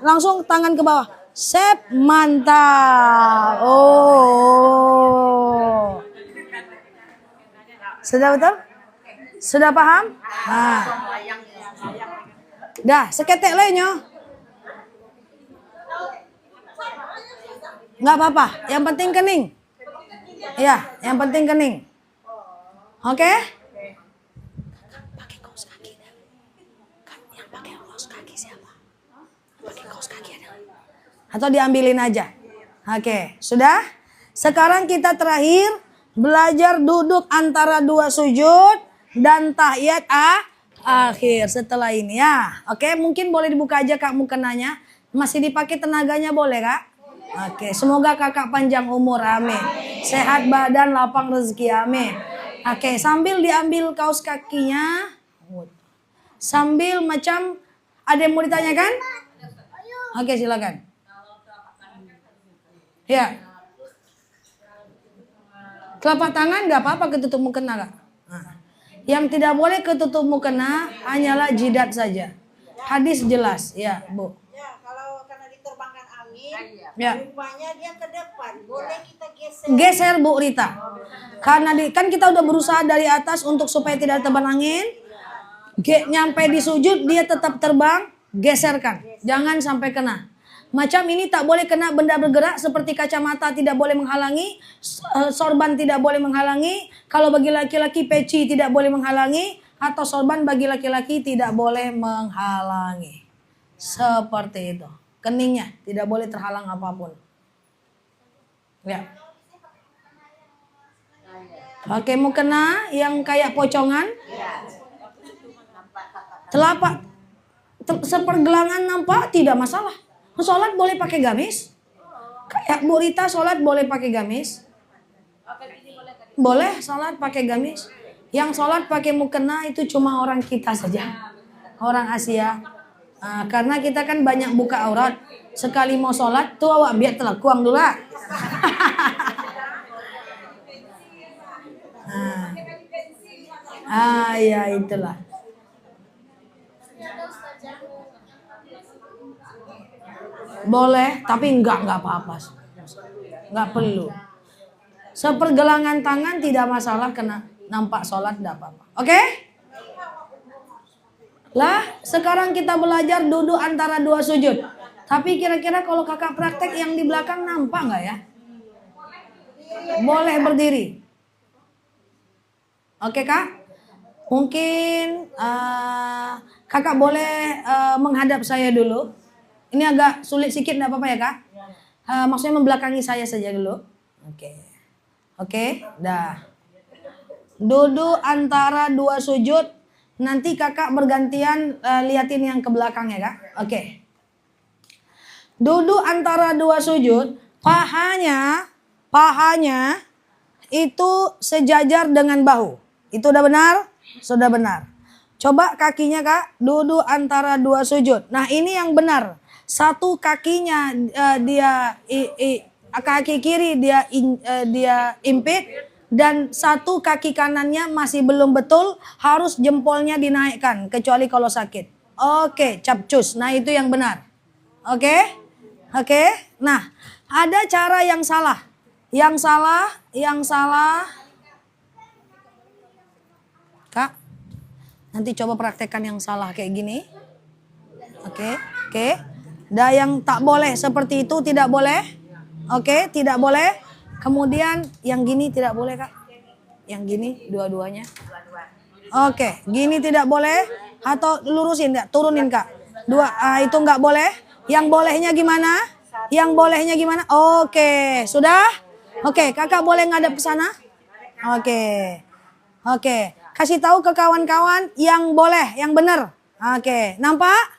Speaker 1: Langsung tangan ke bawah. Sep, mantap. Sudah betul? Sudah paham? Dah, seketek lainnya. Nggak apa-apa, yang penting kening. Ya, yang penting kening. Oke? Pakai kaos kaki. Yang pakai kaos kaki siapa? Pakai kaos kaki ada. Atau diambilin aja. Oke, sudah? Sekarang kita terakhir belajar duduk antara dua sujud dan tahiyat akhir setelah ini ya. Oke, mungkin boleh dibuka aja Kak mukenanya. Masih dipakai tenaganya boleh Kak? Oke, semoga Kakak panjang umur, amin. Sehat badan, lapang rezeki, amin. Oke, sambil diambil kaos kakinya. Sambil macam ada yang mau ditanyakan? Oke, silakan. Ya. Telapak tangan nggak apa-apa ketutup mukena Kak. Yang tidak boleh ketutup mukena hanyalah jidat saja. Hadis jelas, ya Bu.
Speaker 4: Ya, kalau karena diterbangkan angin,
Speaker 1: Ya.
Speaker 4: rupanya dia ke depan. Boleh kita geser.
Speaker 1: Geser Bu Rita. Karena kan kita udah berusaha dari atas untuk supaya tidak terbang angin. Nyampe di sujud dia tetap terbang, geserkan. Jangan sampai kena. Macam ini tak boleh kena benda bergerak seperti kacamata tidak boleh menghalangi, sorban tidak boleh menghalangi, kalau bagi laki-laki peci tidak boleh menghalangi, atau sorban bagi laki-laki tidak boleh menghalangi. Seperti itu. Keningnya tidak boleh terhalang apapun. Ya. Oke, mukena yang kayak pocongan. Telapak sepergelangan nampak tidak masalah. Sholat boleh pakai gamis. Kayak Bu Rita sholat boleh pakai gamis. Boleh sholat pakai gamis. Yang sholat pakai mukena itu cuma orang kita saja. Orang Asia. Karena kita kan banyak buka aurat. Sekali mau sholat tuh awak biar telekuang dulu lah. Ya itulah. Boleh, tapi enggak apa-apa. Enggak perlu. Sepergelangan tangan tidak masalah kena nampak sholat enggak apa-apa. Oke? Lah, sekarang kita belajar duduk antara dua sujud. Tapi kira-kira kalau kakak praktek yang di belakang nampak enggak ya? Boleh berdiri. Oke kak? Mungkin kakak boleh menghadap saya dulu. Ini agak sulit sedikit, enggak apa-apa ya kak? Maksudnya membelakangi saya saja dulu. Oke, dah. Duduk antara dua sujud. Nanti kakak bergantian liatin yang ke belakang ya kak. Oke. Duduk antara dua sujud. Pahanya itu sejajar dengan bahu. Itu udah benar? Sudah benar. Coba kakinya kak, duduk antara dua sujud. Nah ini yang benar. Satu kakinya kaki kiri dia impit, dan satu kaki kanannya masih belum betul, harus jempolnya dinaikkan kecuali kalau sakit. Oke, capcus. Nah itu yang benar. Oke. Nah ada cara yang salah. Yang salah. Kak, nanti coba praktekkan yang salah kayak gini. Oke. Dah yang tak boleh seperti itu tidak boleh. Oke, tidak boleh. Kemudian yang gini tidak boleh kak. Yang gini dua-duanya. Oke, gini tidak boleh. Atau lurusin enggak? Turunin kak. Itu enggak boleh. Yang bolehnya gimana? Oke, sudah? Oke, kakak boleh ngadep ke sana? Oke. Kasih tahu ke kawan-kawan yang boleh, yang benar. Oke, nampak?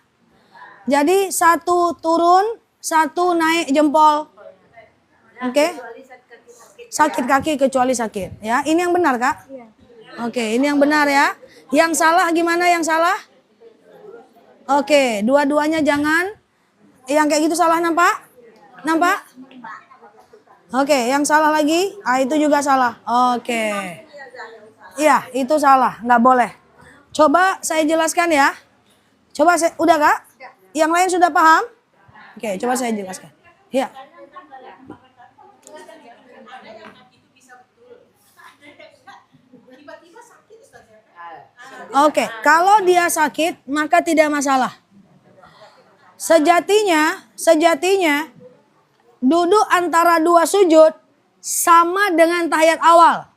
Speaker 1: Jadi satu turun, satu naik jempol. Oke. Sakit kaki kecuali sakit. Ya, ini yang benar kak? Oke, ini yang benar ya. Yang salah gimana yang salah? Oke, dua-duanya jangan. Yang kayak gitu salah nampak? Oke, yang salah lagi? Itu juga salah. Oke. Iya, itu salah, nggak boleh. Coba saya jelaskan ya. Udah kak? Yang lain sudah paham? Oke, coba saya jelaskan. Ya. Oke, kalau dia sakit maka tidak masalah. Sejatinya duduk antara dua sujud sama dengan tahiyat awal.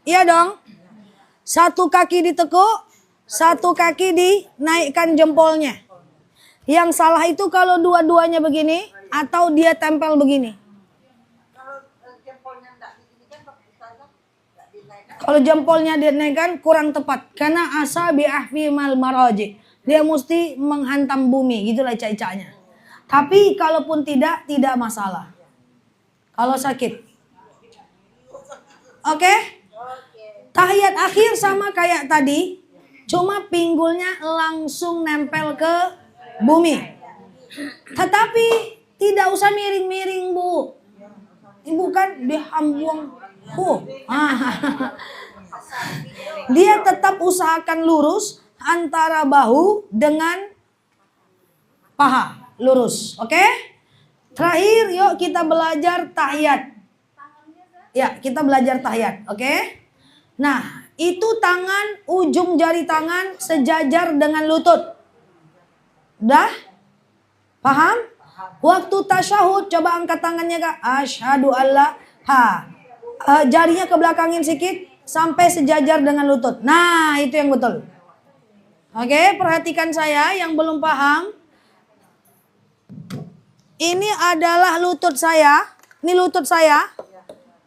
Speaker 1: Iya dong? Satu kaki ditekuk, satu kaki dinaikkan jempolnya. Yang salah itu kalau dua-duanya begini atau dia tempel begini. Kalau jempolnya dinaikkan kurang tepat. Karena asabi ahfimal maraji. Dia mesti menghantam bumi. Gitulah cacanya. Tapi kalaupun tidak masalah. Kalau sakit. Oke? Tahiyat akhir sama kayak tadi. Cuma pinggulnya langsung nempel ke bumi. Tetapi tidak usah miring-miring bu. Ibu kan dihambung. Dia tetap usahakan lurus antara bahu dengan paha. Lurus. Oke? Terakhir yuk kita belajar tahiyat. Ya, kita belajar tahiyat. Oke? Nah, itu tangan, ujung jari tangan sejajar dengan lutut. Udah? Paham? Waktu tasyahud, coba angkat tangannya Kak. Asyhadu alla ha. Jarinya ke belakangin sedikit sampai sejajar dengan lutut. Nah, itu yang betul. Oke, perhatikan saya yang belum paham. Ini adalah lutut saya. Ini lutut saya.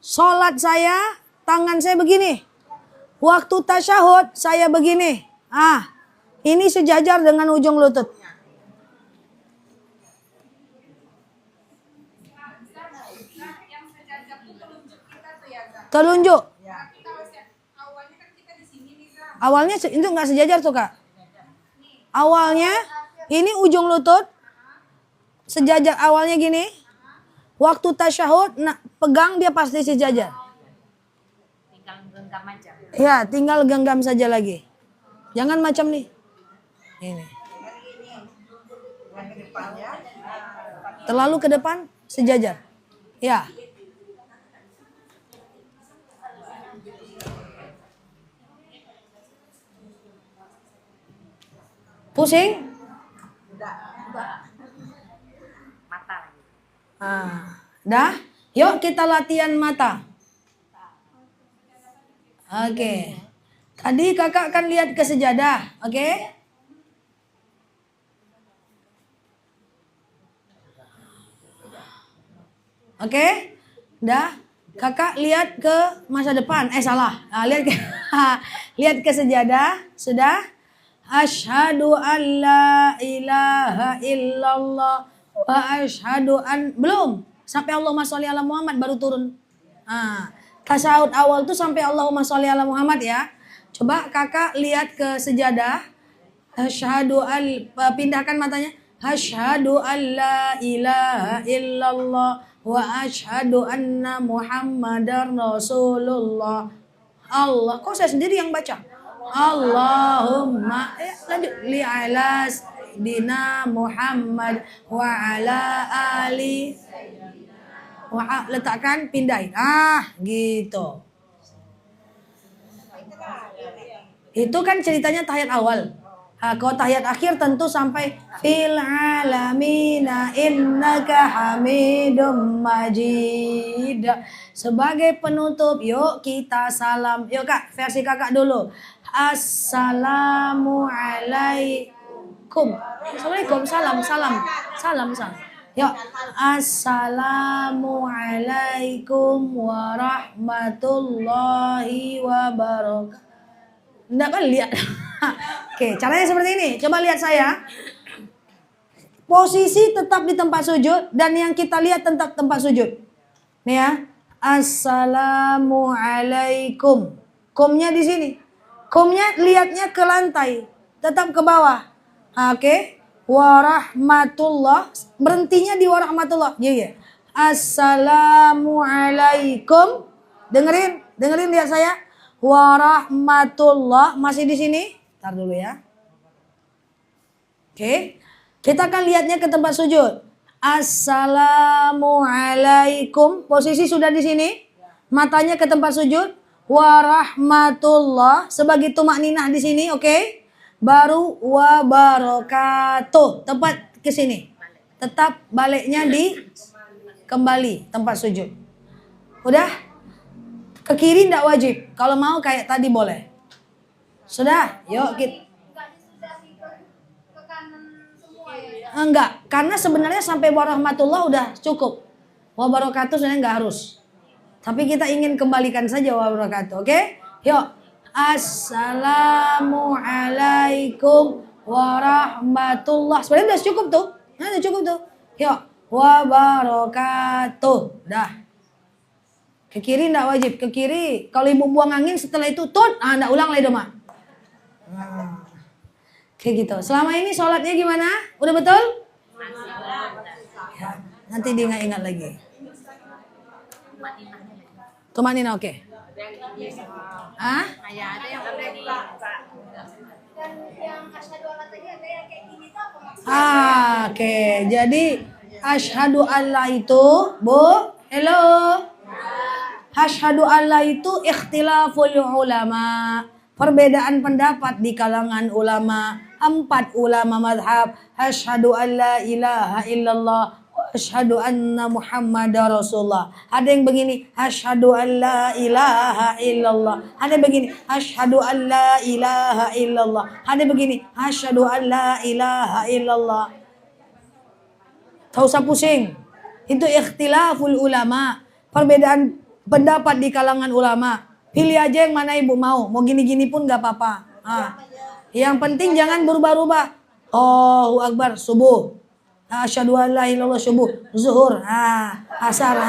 Speaker 1: Sholat saya, tangan saya begini. Waktu tasyahud, saya begini. Ini sejajar dengan ujung lutut. Telunjuk. Awalnya itu nggak sejajar tuh Kak. Awalnya ini ujung lutut sejajar, awalnya gini. Waktu tasyahud, pegang dia pasti sejajar.
Speaker 2: Tinggal genggam aja.
Speaker 1: Ya, tinggal genggam saja lagi. Jangan macam nih. Ini. Terlalu ke depan, sejajar. Ya. Pusing?
Speaker 2: Mata lagi.
Speaker 1: Dah? Yuk kita latihan mata. Oke. Tadi kakak kan lihat ke sejadah. Oke? Oke? Dah? Kakak lihat ke masa depan. Salah. Lihat ke lihat ke sejadah. Sudah? Asyhadu an la ilaha illallah wa asyhadu an, belum sampai Allahumma sholli ala Muhammad baru turun. Tasyahud awal tuh sampai Allahumma sholli ala Muhammad ya. Coba kakak lihat ke sejadah. Pindahkan matanya. Asyhadu an la ilaha illallah wa asyhadu anna Muhammadar Rasulullah. Allah, kok saya sendiri yang baca? Allahumma lanjut li ala dina Muhammad wa ala ali letakkan pindahin gitu. Itu kan ceritanya tahiyat awal. Kalau tahiyat akhir tentu sampai fil alamina innaka hamidum majid. Sebagai penutup, yuk kita salam. Yuk Kak, versi kakak dulu. Assalamualaikum. Assalamualaikum, salam. Yuk. Assalamualaikum warahmatullahi wabarakatuh. Enggak kan lihat. Oke, caranya seperti ini. Coba lihat saya. Posisi tetap di tempat sujud dan yang kita lihat tetap tempat sujud. Nih ya. Assalamualaikum. Komnya di sini. Komnya lihatnya ke lantai, tetap ke bawah. Oke. Warahmatullah, berhentinya di warahmatullah. Iya. Assalamualaikum. Dengerin lihat saya. Warahmatullah masih di sini. Ntar dulu ya. Oke. Kita akan lihatnya ke tempat sujud. Assalamualaikum. Posisi sudah di sini. Matanya ke tempat sujud. Warahmatullah sebagai tumak ninah di sini, oke? Baru wabarakatuh. Tepat ke sini. Tetap baliknya di kembali tempat sujud. Udah? Ke kiri enggak wajib. Kalau mau kayak tadi boleh. Sudah? Yuk kita. Enggak, karena sebenarnya sampai warahmatullah udah cukup. Wabarakatuh sebenarnya enggak harus. Tapi kita ingin kembalikan saja wabarakatuh, oke? Yuk. Assalamualaikum warahmatullah. Sebenarnya udah cukup tuh. Udah cukup tuh. Yuk. Wabarakatuh. Dah. Ke kiri enggak wajib. Ke kiri. Kalau ibu buang angin setelah itu tut. Enggak ulang lagi dong, Mak. Kayak gitu. Selama ini sholatnya gimana? Udah betul? Ya, nanti diingat-ingat lagi. Tumanina oke.
Speaker 2: Kayak ada yang udah di
Speaker 3: Dan yang asyhadu alla tadi ada yang kayak gini tuh apa maksudnya?
Speaker 1: Oke. Jadi asyhadu alla itu, Bu, hello. Asyhadu alla itu ikhtilaful ulama. Perbedaan pendapat di kalangan ulama. 4 ulama madhab. Asyhadu an la ilaha illallah wa asyhadu anna Muhammadar Rasulullah. Ada yang begini, asyhadu an la ilaha illallah. Ada yang begini, asyhadu an la ilaha illallah. Ada yang begini, asyhadu an la ilaha illallah. Tak usah pusing. Itu ikhtilaful ulama. Perbedaan pendapat di kalangan ulama. Pilih aja yang mana ibu mau. Mau gini-gini pun gak apa-apa. Yang penting jangan berubah-ubah. Allahu Akbar, subuh. Asyhadu an la ilaha illallah, subuh. Zuhur, asar,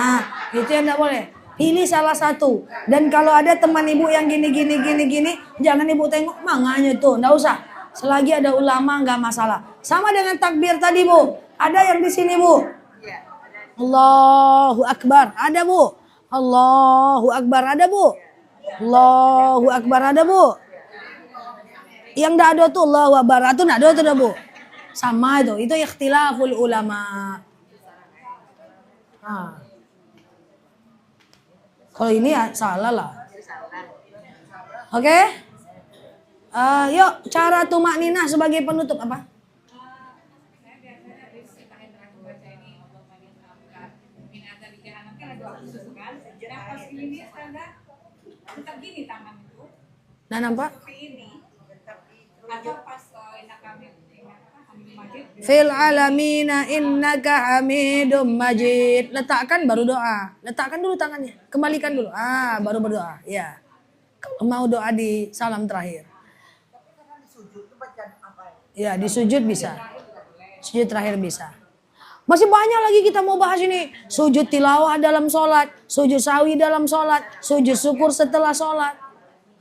Speaker 1: itu yang gak boleh. Pilih salah satu. Dan kalau ada teman ibu yang gini-gini, jangan ibu tengok manganya tuh. Nggak usah. Selagi ada ulama nggak masalah. Sama dengan takbir tadi bu. Ada yang di sini bu. Allahu Akbar, ada bu. Allahu Akbar, ada bu. Allahu Akbar, ada bu. Yang tidak ada tuh Allahu Akbar, itu tidak ada tuh bu. Sama itu ikhtilaful ulama. Kalau ini ya salah lah. Oke? Yuk cara tumak ninah sebagai penutup apa? Nah nampak? Fil alamina innaka hamidum majid. Letakkan baru doa. Letakkan dulu tangannya. Kembalikan dulu. Baru berdoa. Ya. Kalau mau doa di salam terakhir. Ya, di sujud bisa. Sujud terakhir bisa. Masih banyak lagi kita mau bahas ini. Sujud tilawah dalam sholat. Sujud sawi dalam sholat. Sujud syukur setelah sholat.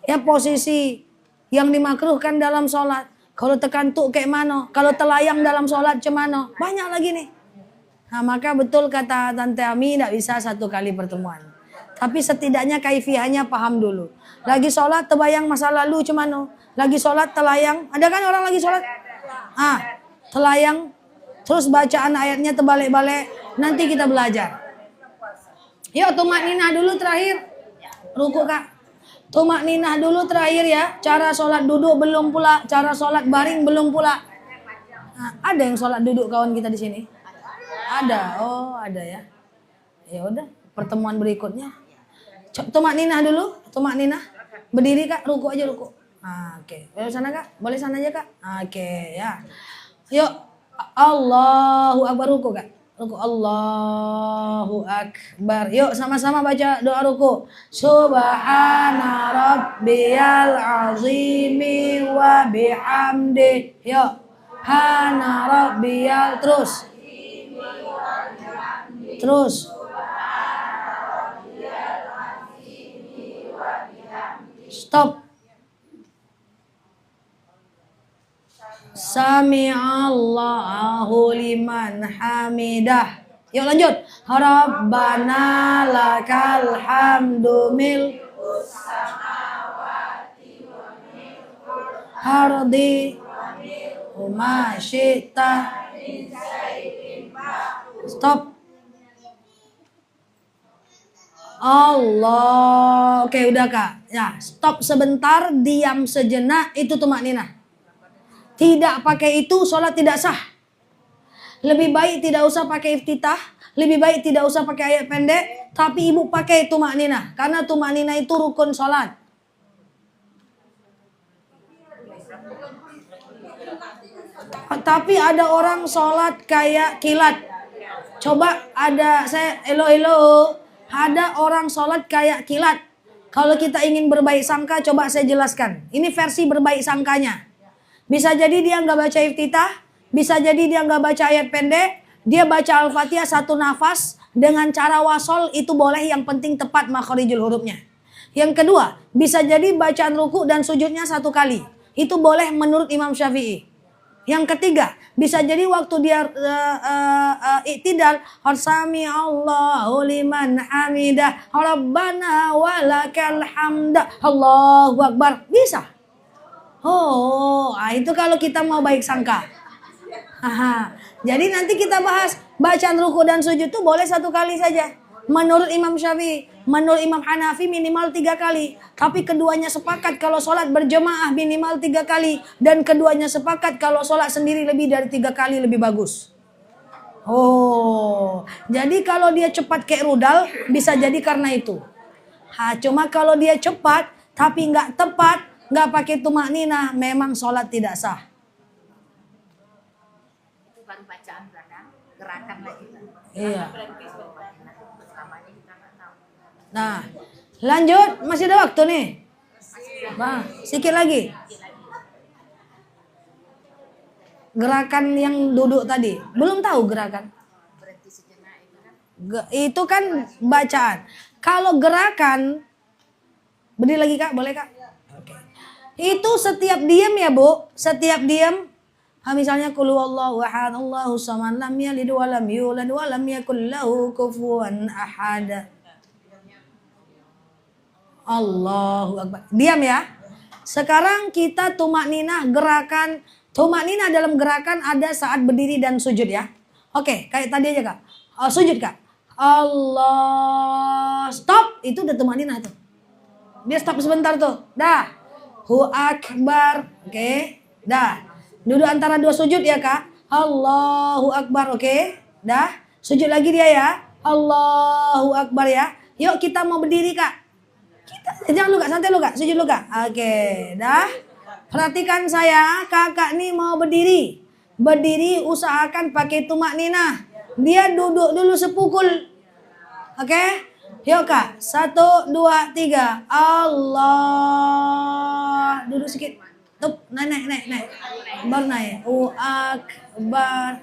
Speaker 1: Ya posisi yang dimakruhkan dalam sholat. Kalau tekan tuh kayak mana? Kalau telayang dalam sholat cemano? Banyak lagi nih. Nah maka betul kata Tante Ami tidak bisa satu kali pertemuan. Tapi setidaknya kaifiahnya paham dulu. Lagi sholat terbayang masa lalu cemano? Lagi sholat telayang. Ada kan orang lagi sholat? Telayang. Terus bacaan ayatnya terbalik-balik. Nanti kita belajar. Yuk tumak ninah dulu terakhir. Ruku kak. Tumak ninah dulu terakhir ya. Cara sholat duduk belum pula. Cara sholat baring belum pula. Ada yang sholat duduk kawan kita di sini? Ada. Oh ada ya. Ya udah. Pertemuan berikutnya. Tumak ninah dulu. Tumak ninah. Berdiri kak. Ruku aja ruku. Oke. Boleh sana kak? Boleh sana aja kak? Oke ya. Yuk. Allahu Akbar ruku kak. Ruku Allahu Akbar. Yuk sama-sama baca doa ruku. Subhana rabbiyal azimi wa bihamdi. Yuk. Hana rabbiyal terus. Terus. Stop. Sami'allahu liman hamidah. Yuk lanjut. Rabbana lakal hamdu mil hardi ma syi'ta. Stop. Allah. Oke udah kak. Ya stop sebentar. Diam sejenak. Itu tumak ninah. Tidak pakai itu sholat tidak sah. Lebih baik tidak usah pakai iftitah. Lebih baik tidak usah pakai ayat pendek. Tapi ibu pakai tumak ninah. Karena tumak ninah itu rukun sholat. Tapi ada orang sholat kayak kilat. Coba ada saya elo. Ada orang sholat kayak kilat. Kalau kita ingin berbaik sangka coba saya jelaskan. Ini versi berbaik sangkanya. Bisa jadi dia nggak baca iftitah, bisa jadi dia nggak baca ayat pendek, dia baca Al-Fatihah satu nafas dengan cara wasol itu boleh, yang penting tepat makharijul hurufnya. Yang kedua, bisa jadi bacaan ruku dan sujudnya satu kali, itu boleh menurut Imam Syafi'i. Yang ketiga, bisa jadi waktu dia i'tidal, sami Allahu liman hamidah, Rabbana walakal hamda, Allahu Akbar, bisa. Itu kalau kita mau baik sangka. Jadi nanti kita bahas bacaan ruku dan sujud itu boleh satu kali saja. Menurut Imam Syafi'i, menurut Imam Hanafi minimal 3 kali. Tapi keduanya sepakat kalau sholat berjemaah minimal 3 kali. Dan keduanya sepakat kalau sholat sendiri lebih dari 3 kali lebih bagus. Oh, jadi kalau dia cepat kayak rudal bisa jadi karena itu. Cuma kalau dia cepat tapi nggak tepat, nggak pakai tumak ninah, memang sholat tidak sah.
Speaker 2: Itu baru bacaan gerakan lagi.
Speaker 1: Iya.
Speaker 2: Selamanya kita nggak tahu.
Speaker 1: Nah, lanjut, masih ada waktu nih. Bang, sedikit lagi. Gerakan yang duduk tadi, belum tahu gerakan.
Speaker 2: Berhenti sejenak itu kan.
Speaker 1: Itu kan bacaan. Kalau gerakan, berdiri lagi Kak, boleh Kak? Oke. Itu setiap diam ya Bu, setiap diam. Misalnya qul huwallahu ahad, Allahu samad, lam yalid wa lam yulad wa lam yakul lahu kufuwan ahad. Allahu akbar. Diam ya. Sekarang kita tumak ninah gerakan. Tumak ninah dalam gerakan ada saat berdiri dan sujud ya. Oke, kayak tadi aja Kak. Sujud Kak. Allah. Stop. Itu udah tumak ninah tuh. Dia stop sebentar tuh. Dah. Hu akbar. Oke. Dah. Duduk antara 2 sujud ya Kak. Allahu akbar. Oke. Dah. Sujud lagi dia ya. Allahu akbar ya. Yuk kita mau berdiri Kak. Jangan lu Kak, santai lu Kak, sujud lu Kak. Oke, dah. Perhatikan saya, kakak nih mau berdiri. Berdiri usahakan pakai tumak ninah. Dia duduk dulu sepukul. Oke? Yuk Kak, 1, 2, 3. Allah. Duduk sedikit. Tup, naik. Baru naik. Akbar.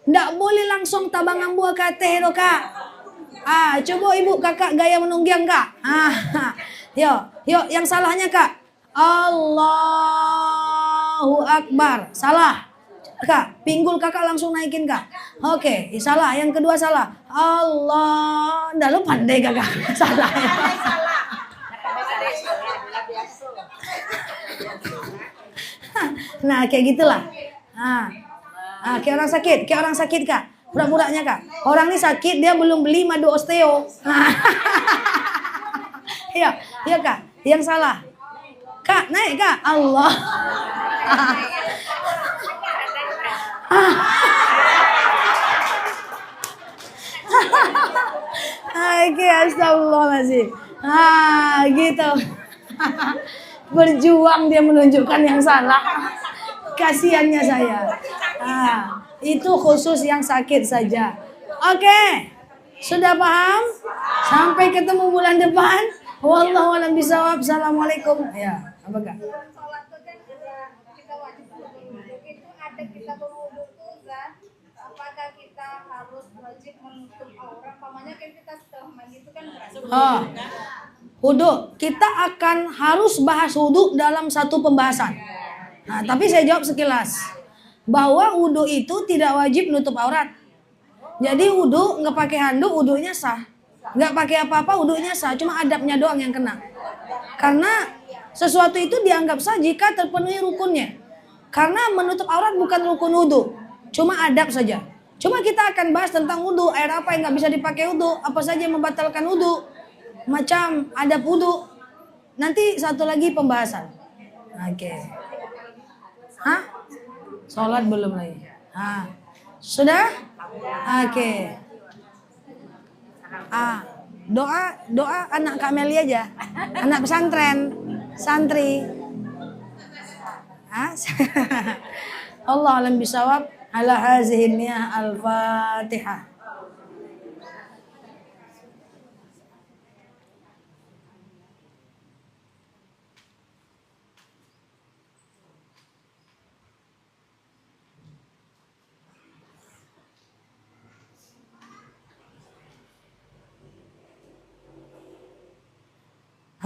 Speaker 1: Nggak boleh langsung tabangan buah kate itu Kak. Coba ibu kakak gaya menunggang Kak. Yuk, yang salahnya Kak. Allahu Akbar. Salah. Kak, pinggul kakak langsung naikin Kak. Oke, salah. Yang kedua salah. Allah. Nggak lu pandai kakak. Salah ya. Nah, kayak gitulah. Kayak orang sakit Kak. Pura-puranya Kak. Orang ini sakit, dia belum beli madu osteo. Iya Kak. Yang salah. Kak, naik Kak. Allah. Oke, astagfirullahaladzim. Gitu. Berjuang dia menunjukkan yang salah. Kasiannya saya. Itu khusus yang sakit saja. Oke. Sudah paham? Sampai ketemu bulan depan. Wallahu a'lam bishawab. Assalamualaikum. Ya, apa Kak?
Speaker 3: Sholat itu kan ada kita wajib berwudu. Itu ada kita berwudu tuh kan. Apakah kita harus wajib menutup aurat? Pamannya kan kita setelah mandi itu kan
Speaker 1: wudu. Kita akan harus bahas wudu dalam satu pembahasan. Tapi saya jawab sekilas. Bahwa wudu itu tidak wajib nutup aurat. Jadi wudu nggak pakai handuk, wudunya sah. Nggak pakai apa-apa, wudunya sah. Cuma adabnya doang yang kena. Karena sesuatu itu dianggap sah jika terpenuhi rukunnya. Karena menutup aurat bukan rukun wudu, cuma adab saja. Cuma kita akan bahas tentang wudu, air apa yang nggak bisa dipakai wudu, apa saja yang membatalkan wudu, macam adab wudu. Nanti satu lagi pembahasan. Oke. Sholat belum lagi. Sudah? Oke. Doa anak Kak Meli aja. Anak pesantren, santri. Allah alam bisawab. Ala hazihi niyah al-Fatihah.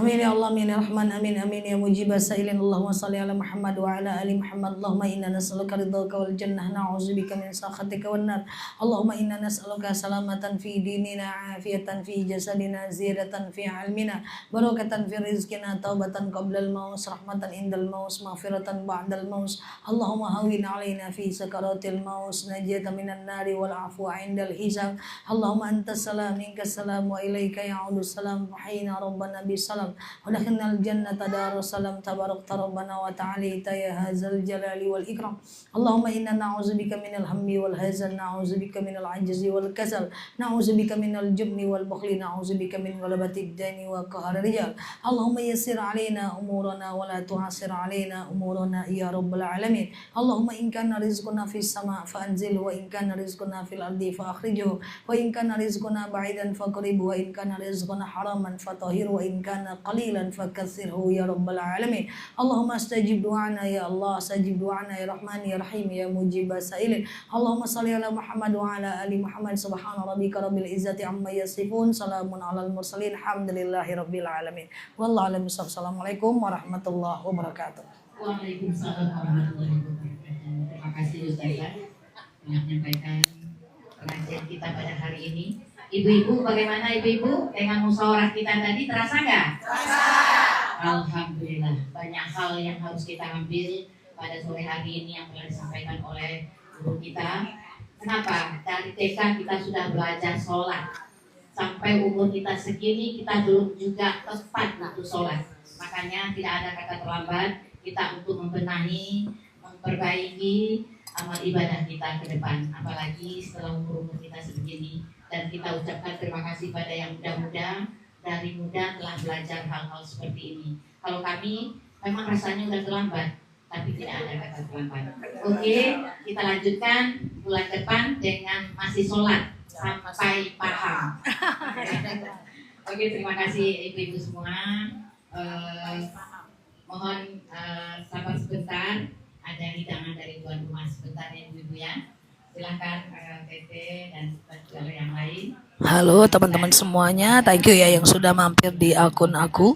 Speaker 1: Amin ya Allah, amin ya Rahman, amin amin ya mujibas sa'ilin. Allahumma salli ala Muhammad wa ala ali Muhammad. Allahumma inna nas'aluka ridhaka wal jannah, na'udzubika min sakhatika wan nar. Allahumma inna nas'aluka salamatan fi dinina, afiatan fi jasadina, ziyadatan fi ilmina, barakatan fi rizqina, taubatan qabla al maut, rahmatan indal maut, maghfiratan ba'dal maut. Allahumma hawwin alaina fi sakaratil maut, najatan minan nari wal afwa indal hisab. Allahumma antas salam minkas salam wa ilaika ya'udus salam, hayna rabbana bis salam. ودخلنا الجنة دار السلام تبارك ربنا وتعالى يا هذا الجلال والإكرام. اللهم إنا نعوذ بك من الهم والحزن، نعوذ بك من العجز والكسل، نعوذ بك من الجبن والبخل، نعوذ بك من غلبة الدين وقهر الرجال. اللهم يسر علينا أمورنا ولا تعسر علينا أمورنا يا رب العالمين. اللهم إن كان رزقنا في السماء فأنزله، وإن كان رزقنا في الأرض فأخرجه، وإن كان رزقنا بعيدا فقربه، وإن كان رزقنا حراما فطهره، وإن كان قليلا فكثره يا رب العالمين. اللهم استجب دعانا يا الله، استجب دعانا يا رحمن يا رحيم يا مجيب السائلين. اللهم صل على محمد وعلى آل محمد. سبحان ربك رب العزة عما يصفون، سلام على المرسلين، الحمد لله رب العالمين. والله أعلم بالصواب. Assalamualaikum warahmatullahi wabarakatuh.
Speaker 5: Waalaikumsalam warahmatullahi wabarakatuh. Terima kasih Ustazah telah menyampaikan pengajian kita pada hari ini. Ibu-ibu, bagaimana ibu-ibu dengan musyawarah kita tadi, terasa nggak? Terasa. Alhamdulillah, banyak hal yang harus kita ambil pada sore hari ini yang telah disampaikan oleh guru kita. Kenapa? Dari TK kita sudah belajar sholat, sampai umur kita segini kita belum juga tepat untuk sholat. Makanya tidak ada kata terlambat kita untuk membenahi, memperbaiki amal ibadah kita ke depan. Apalagi setelah umur kita segini. Dan kita ucapkan terima kasih pada yang muda-muda, dari muda telah belajar hal-hal seperti ini. Kalau kami memang rasanya udah terlambat, tapi tidak ada kata terlambat. Oke, kita lanjutkan bulan depan dengan masih sholat sampai paham. Oke, terima kasih ibu-ibu semua. Mohon sabar sebentar, ada hidangan dari tuan rumah sebentar ya ibu-ibu ya. Silakan Tete dan saudara yang lain.
Speaker 1: Halo teman-teman semuanya, thank you ya yang sudah mampir di akun aku.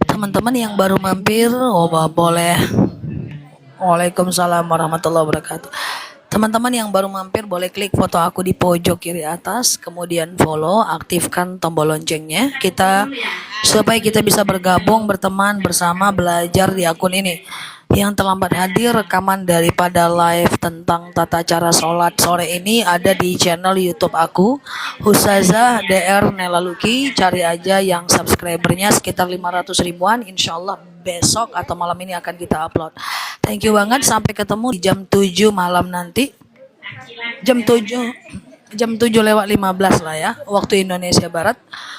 Speaker 1: Teman-teman yang baru mampir, boleh. Waalaikumsalam warahmatullahi wabarakatuh. Teman-teman yang baru mampir boleh klik foto aku di pojok kiri atas, kemudian follow, aktifkan tombol loncengnya. Supaya kita bisa bergabung, berteman bersama, belajar di akun ini. Yang terlambat hadir, rekaman daripada live tentang tata cara sholat sore ini ada di channel YouTube aku, Ustazah DR Nela Luki. Cari aja yang subscribernya sekitar 500 ribuan. Insya Allah besok atau malam ini akan kita upload. Thank you banget, sampai ketemu di jam 7 malam nanti. Jam 7:15 lah ya, waktu Indonesia Barat.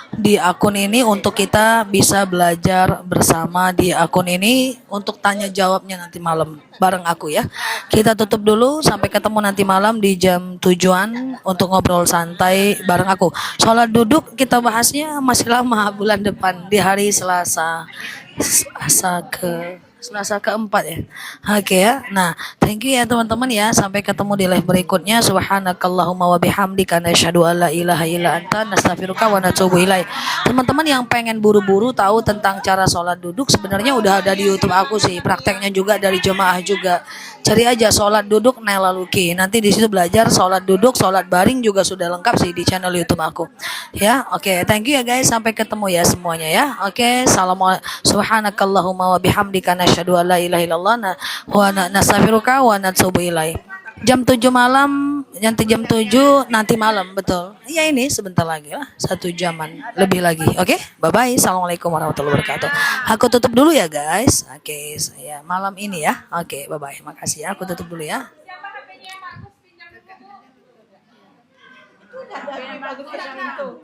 Speaker 1: Di akun ini untuk kita bisa belajar bersama di akun ini untuk tanya jawabnya nanti malam bareng aku ya. Kita tutup dulu, sampai ketemu nanti malam di jam 7-an untuk ngobrol santai bareng aku. Sholat duduk kita bahasnya masih lama, bulan depan di hari Selasa keempat ya. Oke ya. Nah, thank you ya teman-teman ya. Sampai ketemu di live berikutnya. Subhanakallahumma wa bihamdika nasyhadu an la ilaha illa anta nastaghfiruka wa natubu ilaik. Teman-teman yang pengen buru-buru tahu tentang cara sholat duduk, sebenarnya udah ada di YouTube aku sih. Prakteknya juga dari jemaah juga. Cari aja sholat duduk Nela Luki. Nanti di situ belajar sholat duduk, sholat baring juga sudah lengkap sih di channel YouTube aku. Ya, oke. Thank you ya guys. Sampai ketemu ya semuanya ya. Oke. Subhanakallahumma wa bihamdika nasyhadu an la ilaha illallah wa nastaghfiruka wa natubu ilaik. Jam 7 malam, nanti jam 7 nanti malam, betul. Ya ini sebentar lagi lah, 1 jaman lebih lagi. Oke, bye-bye. Assalamualaikum warahmatullahi wabarakatuh. Aku tutup dulu ya guys. Oke, saya malam ini ya. Oke, bye-bye. Makasih ya, aku tutup dulu ya.
Speaker 3: Bagus pinjam dulu.